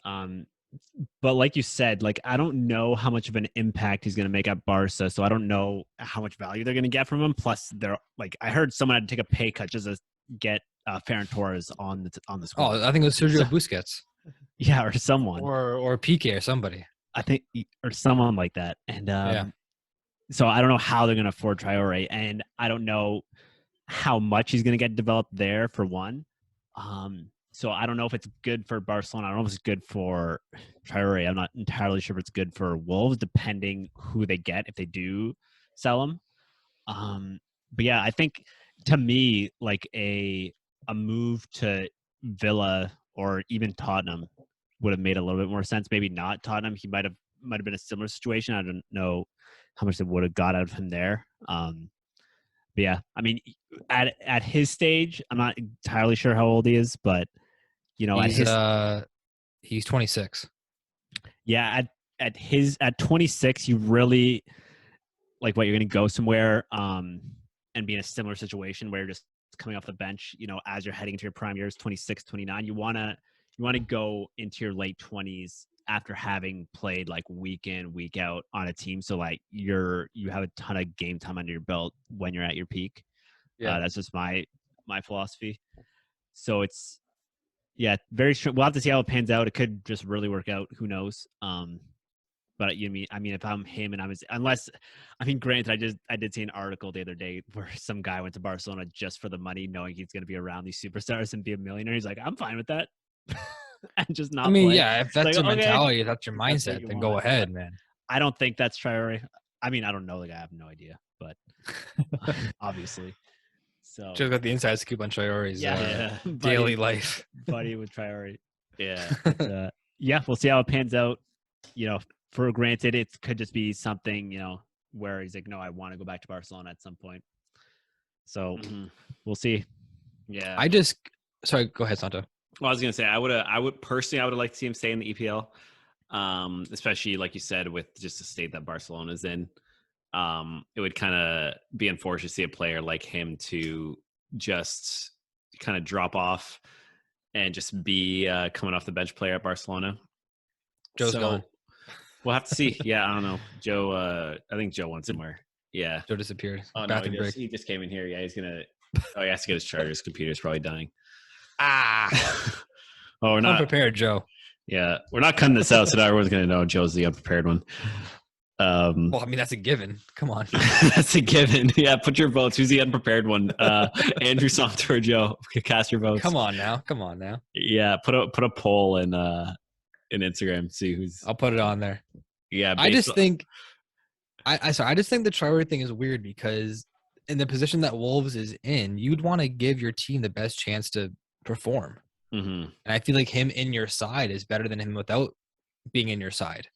But like you said, like I don't know how much of an impact he's going to make at Barca. So I don't know how much value they're going to get from him. Plus, they're like I heard someone had to take a pay cut just to get Ferran Torres on the squad. Oh, I think it was Sergio Busquets. Yeah, or someone, or Piqué or somebody. I think, or someone like that. And so I don't know how they're going to afford Traore, and I don't know how much he's going to get developed there. For one. So I don't know if it's good for Barcelona. I don't know if it's good for Traore. I'm not entirely sure if it's good for Wolves, depending who they get if they do sell him. But yeah, I think to me, like a move to Villa or even Tottenham would have made a little bit more sense. Maybe not Tottenham. He might have been a similar situation. I don't know how much they would have got out of him there. But yeah, I mean, at his stage, I'm not entirely sure how old he is, but you know, he's 26. Yeah, at 26, you really like what you're going to go somewhere and be in a similar situation where you're just coming off the bench, you know, as you're heading into your prime years, 26, 29, you want to go into your late 20s after having played like week in, week out on a team. So like you have a ton of game time under your belt when you're at your peak. That's just my philosophy. So Yeah, very sure. We'll have to see how it pans out. It could just really work out. Who knows? But if I'm him and granted, I did see an article the other day where some guy went to Barcelona just for the money, knowing he's going to be around these superstars and be a millionaire. He's like, I'm fine with that, and just not. Play. Yeah, if that's like, your okay, mentality, if that's your that's what mindset, you then want, go ahead, but man. I don't think that's Traore. I don't know the guy. I have no idea, but obviously. So Just got the inside scoop on Traore's daily life. Buddy with Traore. Yeah. Yeah, we'll see how it pans out. For granted, it could just be something, where he's like, no, I want to go back to Barcelona at some point. So we'll see. Yeah. Sorry, go ahead, Santo. Well, I was going to say, I would personally like to see him stay in the EPL. Especially like you said, with just the state that Barcelona's in. It would kind of be unfortunate to see a player like him to just kind of drop off and just be coming off the bench player at Barcelona. Joe's gone. We'll have to see. Yeah, I don't know. Joe, I think Joe went somewhere. Yeah. Joe disappeared. Oh, no, he just came in here. Yeah, he has to get his charger. His computer's probably dying. Oh, we're not unprepared, Joe. Yeah, we're not cutting this out, so now everyone's going to know Joe's the unprepared one. Well, that's a given. Come on. That's a given. Yeah, put your votes. Who's the unprepared one? Andrew, Santo, or Joe? Cast your votes. Come on now. Yeah, put a poll in Instagram. See who's. I'll put it on there. Yeah, I just think the Traore thing is weird because in the position that Wolves is in, you'd want to give your team the best chance to perform. Mm-hmm. And I feel like him in your side is better than him without being in your side.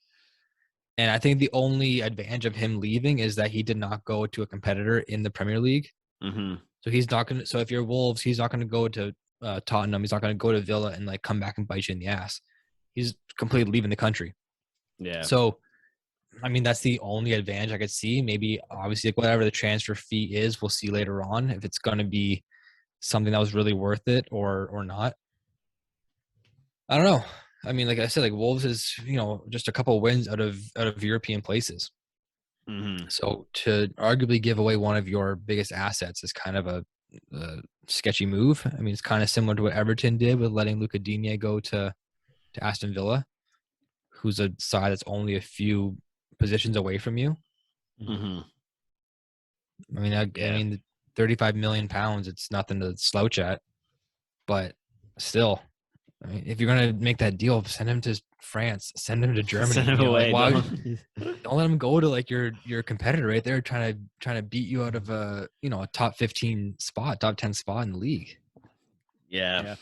And I think the only advantage of him leaving is that he did not go to a competitor in the Premier League. Mm-hmm. So he's not going to. So if you're Wolves, he's not going to go to Tottenham. He's not going to go to Villa and come back and bite you in the ass. He's completely leaving the country. Yeah. So, that's the only advantage I could see. Maybe obviously whatever the transfer fee is, we'll see later on if it's going to be something that was really worth it or not. I don't know. Like I said, Wolves is, just a couple of wins out of European places. Mm-hmm. So to arguably give away one of your biggest assets is kind of a sketchy move. It's kind of similar to what Everton did with letting Luca Digne go to Aston Villa, who's a side that's only a few positions away from you. Mm-hmm. 35 million pounds, it's nothing to slouch at, but still. If you're gonna make that deal, send him to France, send him to Germany. Send him away. Don't let him go to your competitor right there, trying to beat you out of a top 15 spot, top 10 spot in the league. Yeah.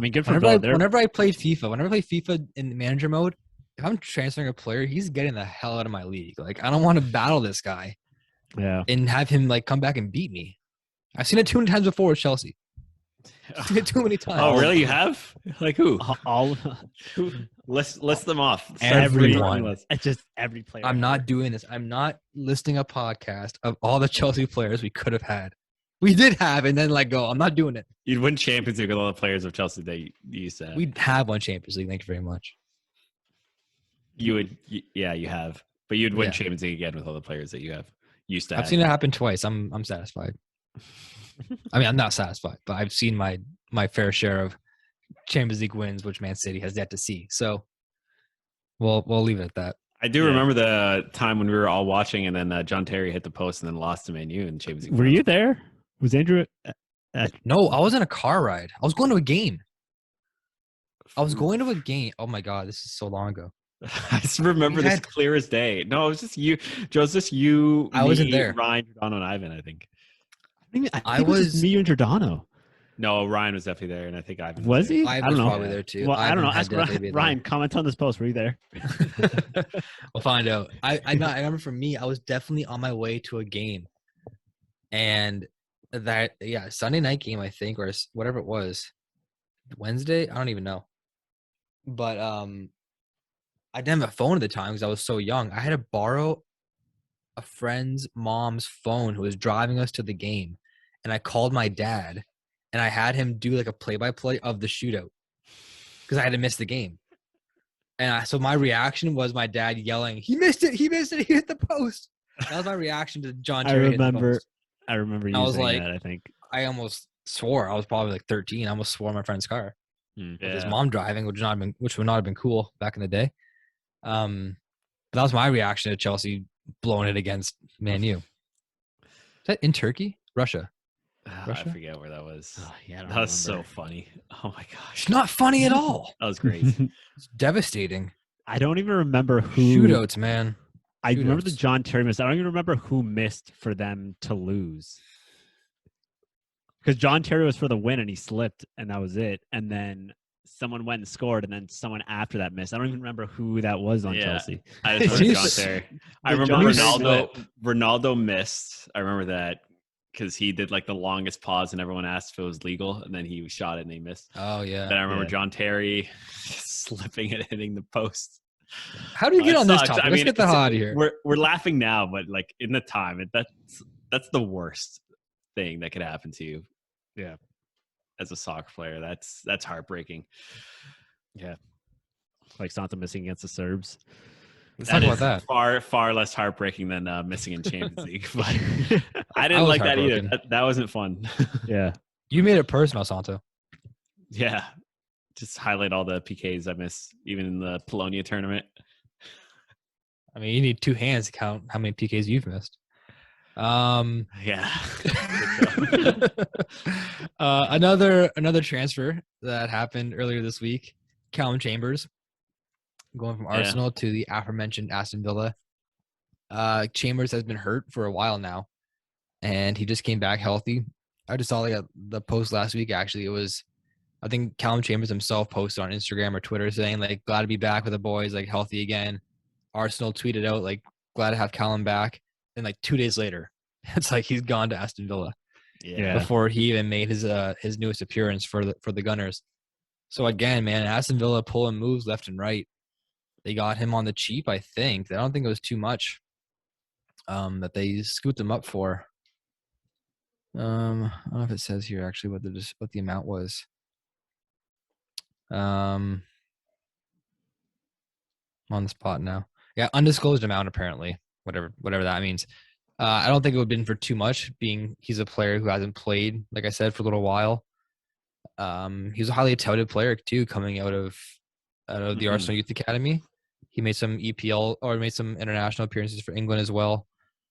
Good for whenever I play FIFA in manager mode, if I'm transferring a player, he's getting the hell out of my league. I don't want to battle this guy. Yeah. And have him come back and beat me. I've seen it too many times before with Chelsea. Too many times. Oh, really? You have? Who? All who? List them off. Everyone. Just every player. I'm not doing this. I'm not listing a podcast of all the Chelsea players we could have had. We did have, and then let go. I'm not doing it. You'd win Champions League with all the players of Chelsea that you used to have. We'd have won Champions League. Thank you very much. You would, yeah, you have. But you'd win Champions League again with all the players that you have used to have. I've seen it happen twice. I'm satisfied. I'm not satisfied, but I've seen my fair share of Champions League wins, which Man City has yet to see. So we'll leave it at that. I do remember the time when we were all watching, and then John Terry hit the post and then lost to Man U in Champions League. Were you there? Was Andrew? No, I was in a car ride. I was going to a game. Oh my God, this is so long ago. I just remember this clear as day. No, it was just you. Joe, it was just you. I wasn't there. Ryan, Giordano, and Ivan, I think. I think it was just me and Giordano. No, Ryan was definitely there, and I think Ivan was he? I don't know. Probably there too. Well, I don't know. Ask Ryan. Comment on this post. Were you there? We'll find out. I remember for me, I was definitely on my way to a game, and Sunday night game, I think, or whatever it was, Wednesday. I don't even know, but I didn't have a phone at the time because I was so young. I had to borrow a friend's mom's phone who was driving us to the game, and I called my dad, and I had him do a play-by-play of the shootout because I had to miss the game. And so my reaction was my dad yelling, "He missed it! He missed it! He hit the post!" That was my reaction to John Terry. I remember you saying that. I think I almost swore. I was probably 13. I almost swore in my friend's car. with his mom driving, which would not have been cool back in the day. But that was my reaction to Chelsea blowing it against Man U. Is that in Turkey? Russia? I forget where that was. Oh, yeah, that was so funny. Oh my gosh. It's not funny at all. That was great. It's devastating. I don't even remember who. Shootouts, man. I remember the John Terry miss. I don't even remember who missed for them to lose. Because John Terry was for the win and he slipped, and that was it. And then someone went and scored, and then someone after that missed. I don't even remember who that was on Chelsea. I just remember John Terry. I remember Ronaldo missed. I remember that because he did like the longest pause, and everyone asked if it was legal, and then he shot it and he missed. Oh yeah. Then I remember John Terry slipping and hitting the post. How do you get on this topic? Let's get the hell out of here. We're laughing now, but like in the time, that's the worst thing that could happen to you. Yeah. As a soccer player, that's heartbreaking. Yeah. Like Santo missing against the Serbs. Let's talk about that. Far less heartbreaking than missing in Champions League. But I didn't like that either. That wasn't fun. Yeah. You made it personal, Santo. Yeah. Just highlight all the PKs I missed, even in the Polonia tournament. I mean, you need two hands to count how many PKs you've missed. Yeah. Another transfer that happened earlier this week, Callum Chambers going from Arsenal to the aforementioned Aston Villa. Chambers has been hurt for a while now, and he just came back healthy. I just saw the post last week. Actually, it was, I think Callum Chambers himself posted on Instagram or Twitter saying like, glad to be back with the boys, like healthy again. Arsenal tweeted out like, glad to have Callum back. And like 2 days later, it's like he's gone to Aston Villa. Yeah. Before he even made his newest appearance for the Gunners. So again, man, Aston Villa pulling moves left and right. They got him on the cheap, I think. I don't think it was too much that they scooped him up for. I don't know if it says here actually what the amount was. I'm on the spot now. Yeah, undisclosed amount apparently. Whatever that means. I don't think it would have been for too much, being he's a player who hasn't played, like I said, for a little while. He was a highly touted player too, coming out of the Arsenal Youth Academy. He made some EPL or made some international appearances for England as well.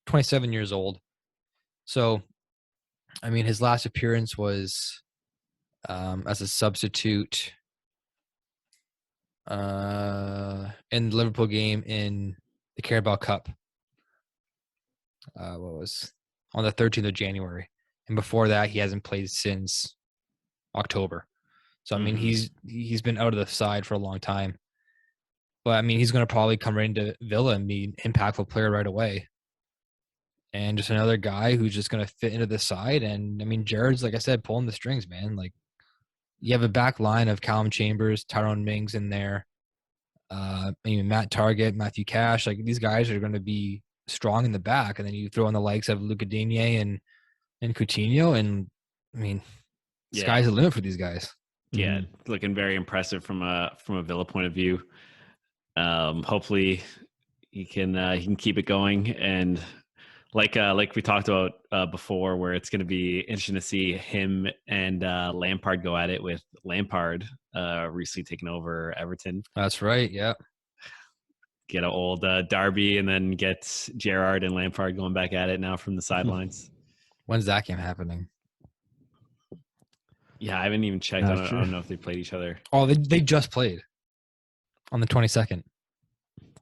27 years old. So, I mean, his last appearance was as a substitute in the Liverpool game in the Carabao Cup. What was on the 13th of January, and before that he hasn't played since October. So I mean he's been out of the side for a long time, but I mean he's going to probably come right into Villa and be an impactful player right away, and just another guy who's just going to fit into the side. And I mean Jared's, like I said, pulling the strings, man. Like you have a back line of Callum Chambers, Tyrone Mings in there, Matt Target, Matthew Cash. Like these guys are going to be strong in the back, and then you throw in the likes of Luca Digne and Coutinho, and I mean, sky's the limit for these guys. Yeah, looking very impressive from a Villa point of view. Hopefully, he can keep it going, and like we talked about before, where it's going to be interesting to see him and Lampard go at it, with Lampard recently taking over Everton. That's right. Yeah. Get an old Derby, and then get Gerrard and Lampard going back at it now from the sidelines. When's that game happening? Yeah, I haven't even checked. I don't know if they played each other. Oh, they just played on the 22nd.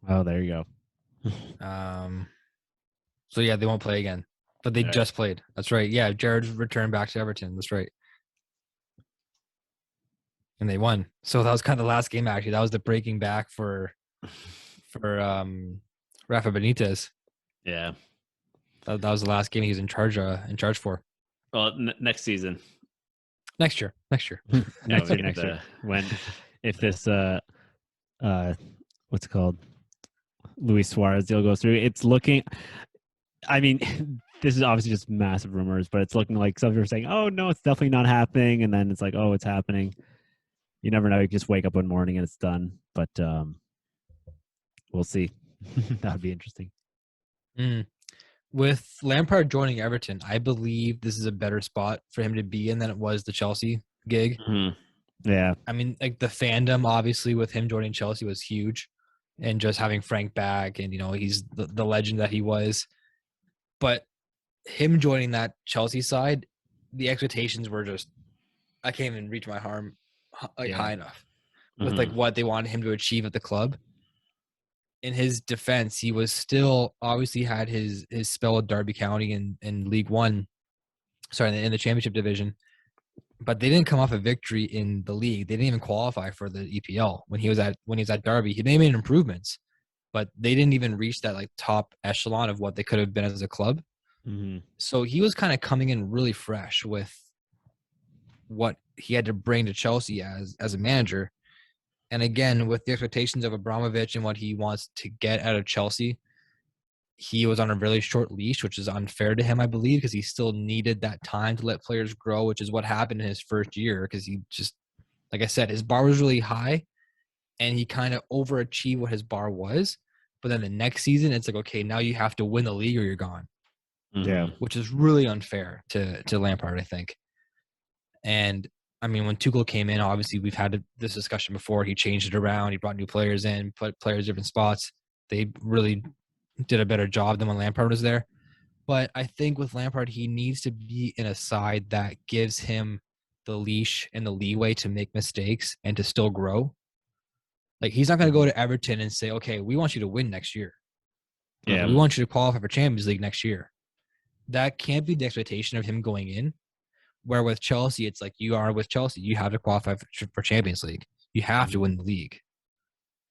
Oh, there you go. So yeah, they won't play again, but they just played. That's right. Yeah, Gerrard's returned back to Everton. That's right. And they won. So that was kind of the last game. Actually, that was the breaking back for Rafa Benitez. Yeah, that was the last game he was in charge for. Well, next season, next year. next year. If this what's it called, Luis Suarez deal goes through, it's looking. I mean, this is obviously just massive rumors, but it's looking like some people are saying, "Oh no, it's definitely not happening," and then it's like, "Oh, it's happening." You never know. You just wake up one morning and it's done. But we'll see. That would be interesting. With Lampard joining Everton, I believe this is a better spot for him to be in than it was the Chelsea gig. Yeah. I mean, like the fandom, obviously, with him joining Chelsea was huge, and just having Frank back, and he's the legend that he was. But him joining that Chelsea side, the expectations were just I can't even reach my arm high enough with like what they wanted him to achieve at the club. In his defense, he was still obviously had his spell with Derby County in League One, sorry, in the Championship division, but they didn't come off a victory in the league. They didn't even qualify for the EPL when he was at Derby. They made improvements, but they didn't even reach that like top echelon of what they could have been as a club. Mm-hmm. So he was kind of coming in really fresh with what he had to bring to Chelsea as a manager. And again, with the expectations of Abramovich and what he wants to get out of Chelsea, he was on a really short leash, which is unfair to him, I believe, because he still needed that time to let players grow, which is what happened in his first year. Because he just, like I said, his bar was really high, and he kind of overachieved what his bar was. But then the next season, it's like, okay, now you have to win the league or you're gone. Yeah. Which is really unfair to Lampard, I think. And I mean, when Tuchel came in, obviously we've had this discussion before. He changed it around. He brought new players in, put players different spots. They really did a better job than when Lampard was there. But I think with Lampard, he needs to be in a side that gives him the leash and the leeway to make mistakes and to still grow. Like, he's not going to go to Everton and say, okay, we want you to win next year. Yeah. We want you to qualify for Champions League next year. That can't be the expectation of him going in. Where with Chelsea, it's like you are with Chelsea. You have to qualify for Champions League. You have to win the league.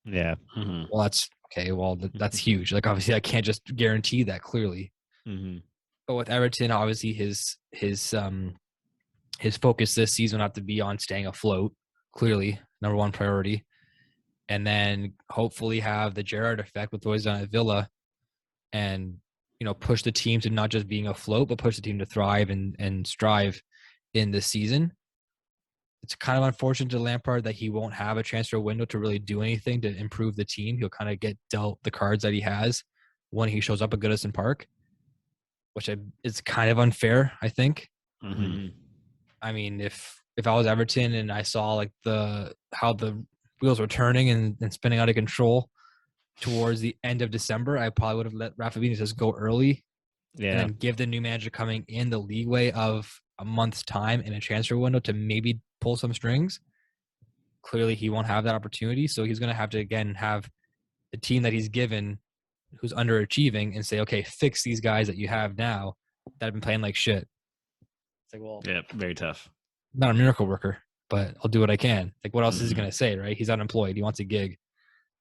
Yeah. Well, that's okay. Well, that's huge. Like, obviously, I can't just guarantee that clearly. But with Everton, obviously, his focus this season will have to be on staying afloat. Clearly, number one priority, and then hopefully have the Gerrard effect with what he's done at Villa, and push the team to not just being afloat, but push the team to thrive and strive in this season. It's kind of unfortunate to Lampard that he won't have a transfer window to really do anything to improve the team. He'll kind of get dealt the cards that he has when he shows up at Goodison Park, which is kind of unfair, I think. I mean, if I was Everton and I saw like how the wheels were turning and spinning out of control towards the end of December, I probably would have let Rafa Benitez go early and then give the new manager coming in the leeway of a month's time in a transfer window to maybe pull some strings. Clearly, he won't have that opportunity, so he's going to have to, again, have the team that he's given who's underachieving and say, okay, fix these guys that you have now that have been playing like shit. It's like, well, yeah, very tough. I'm not a miracle worker, but I'll do what I can. Like, what else is he going to say, right? He's unemployed. He wants a gig.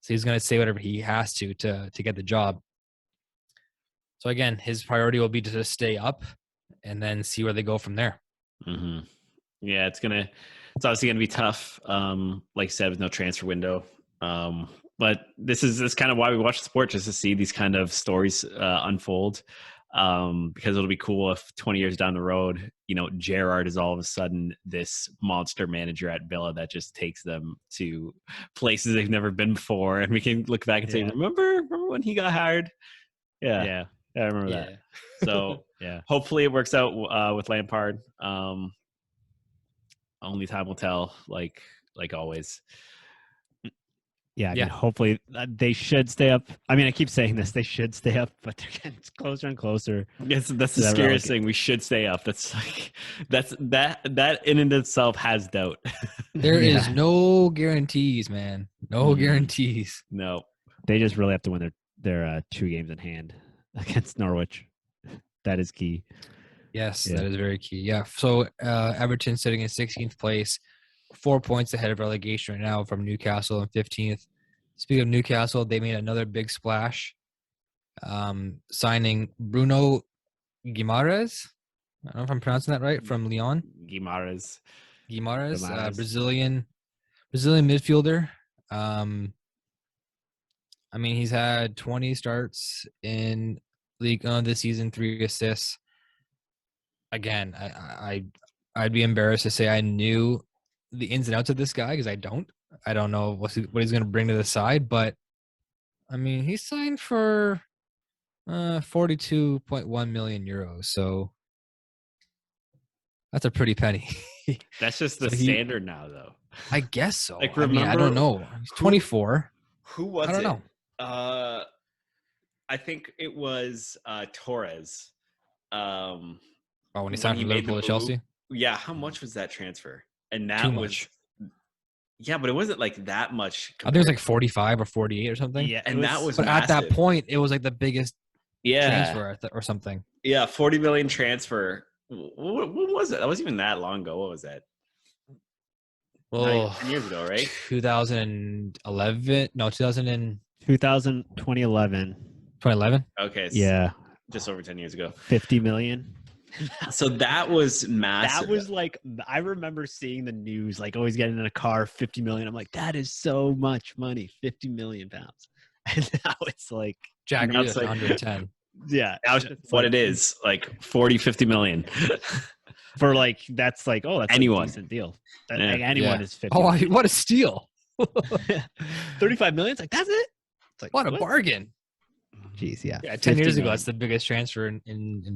So he's going to say whatever he has to get the job. So again, his priority will be to just stay up and then see where they go from there. Yeah, it's obviously gonna be tough. Like I said, with no transfer window. But this is kind of why we watch the sport, just to see these kind of stories unfold. Because it'll be cool if 20 years down the road, Gerrard is all of a sudden this monster manager at Villa that just takes them to places they've never been before, and we can look back and say, remember when he got hired? Yeah, I remember that. So hopefully it works out with Lampard. Only time will tell, like always. Yeah, I mean, hopefully they should stay up. I mean, I keep saying this, they should stay up, but they're getting closer and closer. Yes, that's the scariest thing. We should stay up. That's like that in and itself has doubt. There is no guarantees, man. No guarantees. No. They just really have to win their 2 games in hand against Norwich. That is key. Yes, that is very key. Yeah. So Everton sitting in 16th place, 4 points ahead of relegation right now from Newcastle in 15th. Speaking of Newcastle, they made another big splash, signing Bruno Guimaraes. I don't know if I'm pronouncing that right, from Lyon. Guimaraes, Brazilian midfielder. I mean, he's had 20 starts in League One this season, 3 assists. Again, I'd be embarrassed to say I knew the ins and outs of this guy, because I don't. I don't know what he's going to bring to the side, but I mean, he's signed for 42.1 million euros, so that's a pretty penny. That's just the So standard now, though. I guess so. Like, I mean, I remember don't know. He's 24. Who was I don't it? know. I think it was Torres. Oh, when he When signed he from made the Liverpool to Chelsea, Yeah, how much was that transfer? And that too was much. yeah, but it wasn't like that much. I think it was like 45 or 48 or something. Yeah, And that was But at that massive. point, it was like the biggest Yeah, transfer or something. yeah, 40 million transfer. What was it? That wasn't even that long ago. What was that? Oh, 10 years ago, right? 2011? No, 2011. 2011. Okay, Yeah, just over 10 years ago. 50 million. So that was massive. That was like, I remember seeing the news, like always getting in a car, 50 million. I'm like, that is so much money, 50 million pounds. And now it's like, Jack Now Grealish, it's like- 110. yeah, Now it's it's what like- it is, like 40, 50 million. for like, that's like, oh, that's Anyone. a decent deal. That, Yeah. like, anyone Yeah. is 50. Oh, million. what a steal. 35 million. It's like, that's it. It's like, What a bargain. Jeez, yeah. Yeah, 10 50 years ago, million. that's the biggest transfer in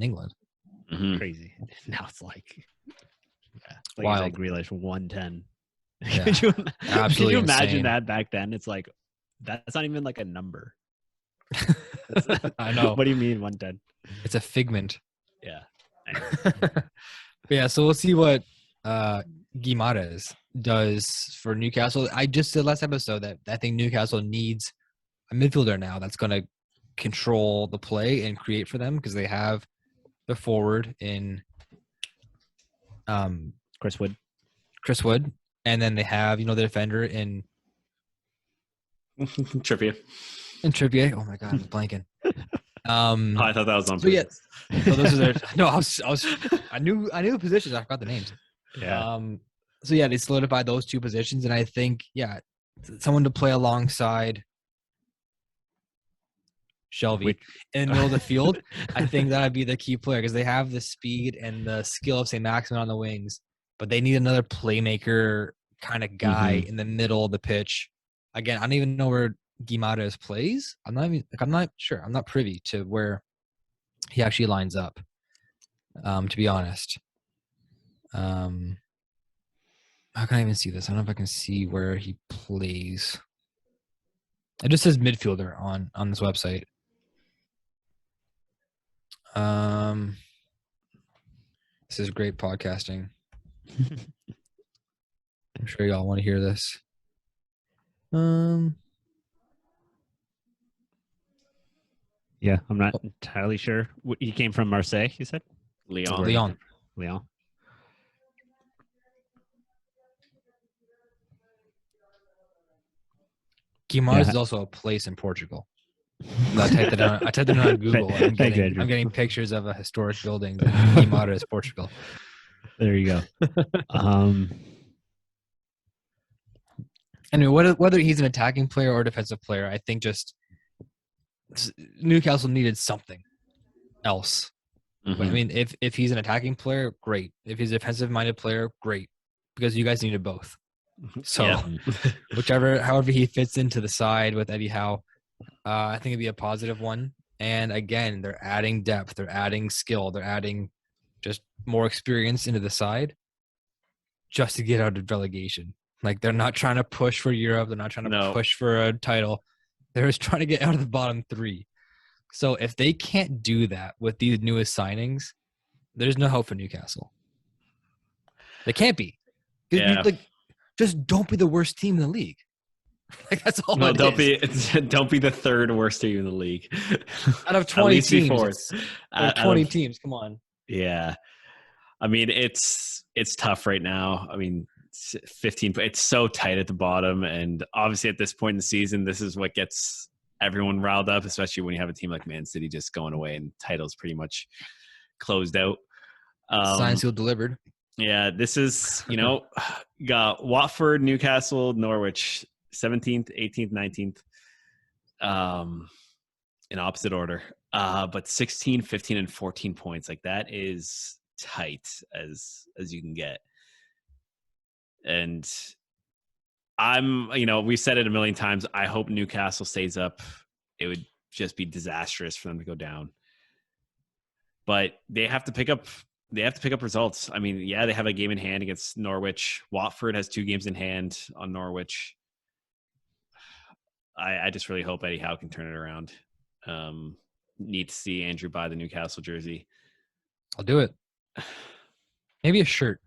England. Mhm. Crazy. Now it's like, yeah, like Wild. Grealish 110. Yeah, could you absolutely imagine insane. that back then? It's like, that's not even like a number. I know. What do you mean 110? It's a figment. Yeah. But yeah, so we'll see what Guimaraes does for Newcastle. I just said last episode that I think Newcastle needs a midfielder now that's going to control the play and create for them because they have the forward in Chris Wood. and then they have the defender in Trippier. Trippier. Oh my god, I'm blanking. Oh, I thought that was on So yeah, purpose. so those are their. No, I knew the positions. I forgot the names. Yeah. So yeah, they solidified those two positions, and I think someone to play alongside Shelby in the middle of the field. I think that'd be the key player because they have the speed and the skill of St. Maximin on the wings, but they need another playmaker kind of guy in the middle of the pitch. Again, I don't even know where Guimaraes plays. I'm not sure. I'm not privy to where he actually lines up. To be honest, how can I even see this? I don't know if I can see where he plays. It just says midfielder on this website. This is great podcasting. I'm sure y'all want to hear this. Yeah, I'm not entirely sure. He came from Marseille, you said? Leon. Leon. Guimarães is also a place in Portugal. I typed it in on Google. I'm Thank you, Andrew. getting pictures of a historic building in Guimarães, Portugal. There you go. Anyway, whether he's an attacking player or a defensive player, I think just Newcastle needed something else. Mhm. I mean, if he's an attacking player, great. If he's a defensive-minded player, great. Because you guys needed both. So Yeah. however he fits into the side with Eddie Howe, I think it'd be a positive one. And again, they're adding depth, they're adding skill, they're adding just more experience into the side just to get out of relegation. Like they're not trying to push for Europe, they're not trying to push for a title. They're just trying to get out of the bottom three. So if they can't do that with these newest signings, there's no hope for Newcastle. They can't be. Yeah. Just don't be the worst team in the league. Like that's all. No, it is. don't be the third worst team in the league. Out of 20 least be teams. fourth. Out of 20 teams. Come on. Yeah. I mean, it's tough right now. I mean, 15. It's so tight at the bottom, and obviously at this point in the season, this is what gets everyone riled up, especially when you have a team like Man City just going away and titles pretty much closed out. Signed, sealed, delivered. Yeah, this is, got Watford, Newcastle, Norwich, 17th, 18th, 19th, in opposite order. But 16, 15, and 14 points. Like that is tight as you can get. And we've said it a million times. I hope Newcastle stays up. It would just be disastrous for them to go down. But they have to pick up they have to pick up results. I mean, yeah, they have a game in hand against Norwich. Watford has 2 games in hand on Norwich. I just really hope Eddie Howe can turn it around. Need to see Andrew buy the Newcastle jersey. I'll do it. Maybe a shirt.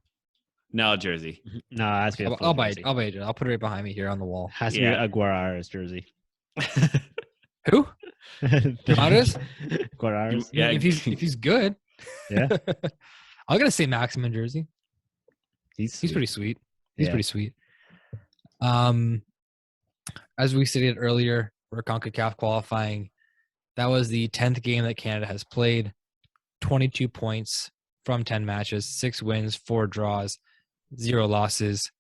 No, jersey. No, it has to be a full I'll buy it. jersey. I'll buy it. I'll put it right behind me here on the wall. Has to be a Guara's jersey. Who? Guara's? Guara's. Yeah, if he's good. Yeah. I'm gonna say Maximin jersey. He's pretty sweet. He's Yeah. pretty sweet. As we stated earlier, for CONCACAF qualifying, that was the 10th game that Canada has played. 22 points from 10 matches, 6 wins, 4 draws, 0 losses,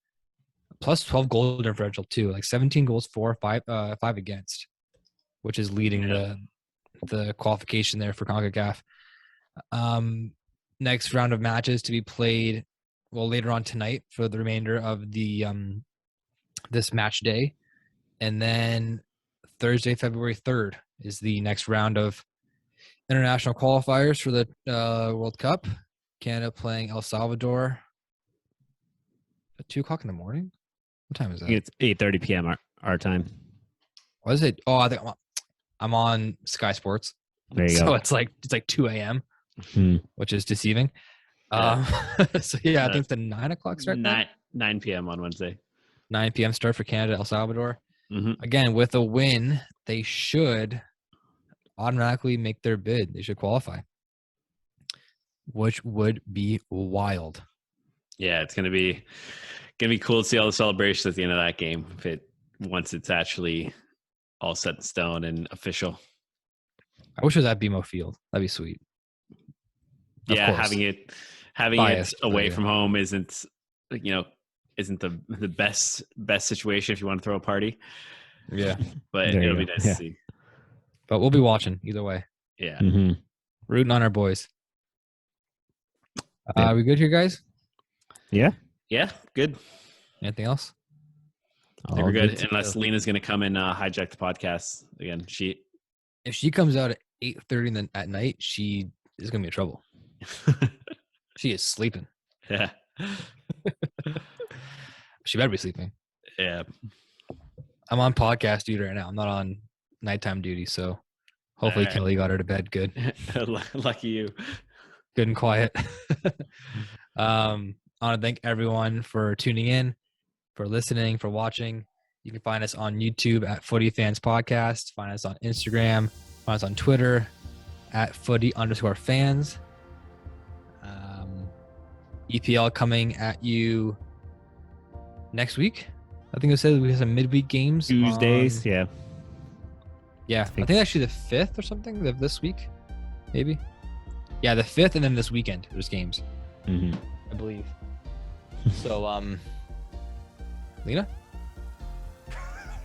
plus 12 goal differential too. Like 17 goals for, 5 against, which is leading the qualification there for CONCACAF. Next round of matches to be played later on tonight for the remainder of the this match day. And then Thursday, February 3rd is the next round of international qualifiers for the World Cup. Canada playing El Salvador at 2:00 in the morning. What time is that? It's 8:30 p.m. our time. What is it? Oh, I think I'm on Sky Sports. There you So go. it's like 2 a.m., which is deceiving. Yeah. So yeah, I think it's the 9 o'clock start. 9 p.m. on Wednesday. 9 p.m. start for Canada, El Salvador. Mm-hmm. Again, with a win, they should automatically make their bid. They should qualify, which would be wild. Yeah, it's gonna be cool to see all the celebrations at the end of that game. Once it's actually all set in stone and official. I wish it was at BMO Field. That'd be sweet. Of Yeah, course. having Biased, it away but from home isn't the best situation if you want to throw a party. Yeah, But There you it'll be go. nice Yeah. to see. but we'll be watching either way. Yeah. Mm-hmm. Rooting on our boys. Yeah. Are we good here, guys? Yeah. Yeah, good. Anything else? I think we're good. to Unless go. Lena's gonna come and hijack the podcast again. If she comes out at 8:30 at night, she is gonna be in trouble. She is sleeping. Yeah. She better be sleeping. Yeah. I'm on podcast duty right now. I'm not on nighttime duty, so hopefully Alright. Kelly got her to bed good. Lucky you. Good and quiet. I want to thank everyone for tuning in, for listening, for watching. You can find us on YouTube at Footy Fans Podcast. Find us on Instagram. Find us on Twitter at Footy_fans. EPL coming at you next week. I think it said we have some midweek games. Tuesdays. on- Yeah. Yeah, I think actually the 5th or something of this week, maybe. Yeah, the 5th, and then this weekend there's games, Mm-hmm. I believe. So, Lena,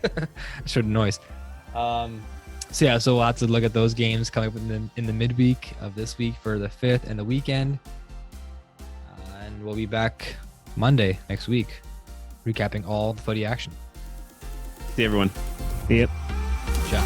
I showed noise. So yeah, so we'll have to look at those games coming up in the midweek of this week for the 5th and the weekend, and we'll be back Monday next week, recapping all the footy action. See everyone. Yep. Ciao.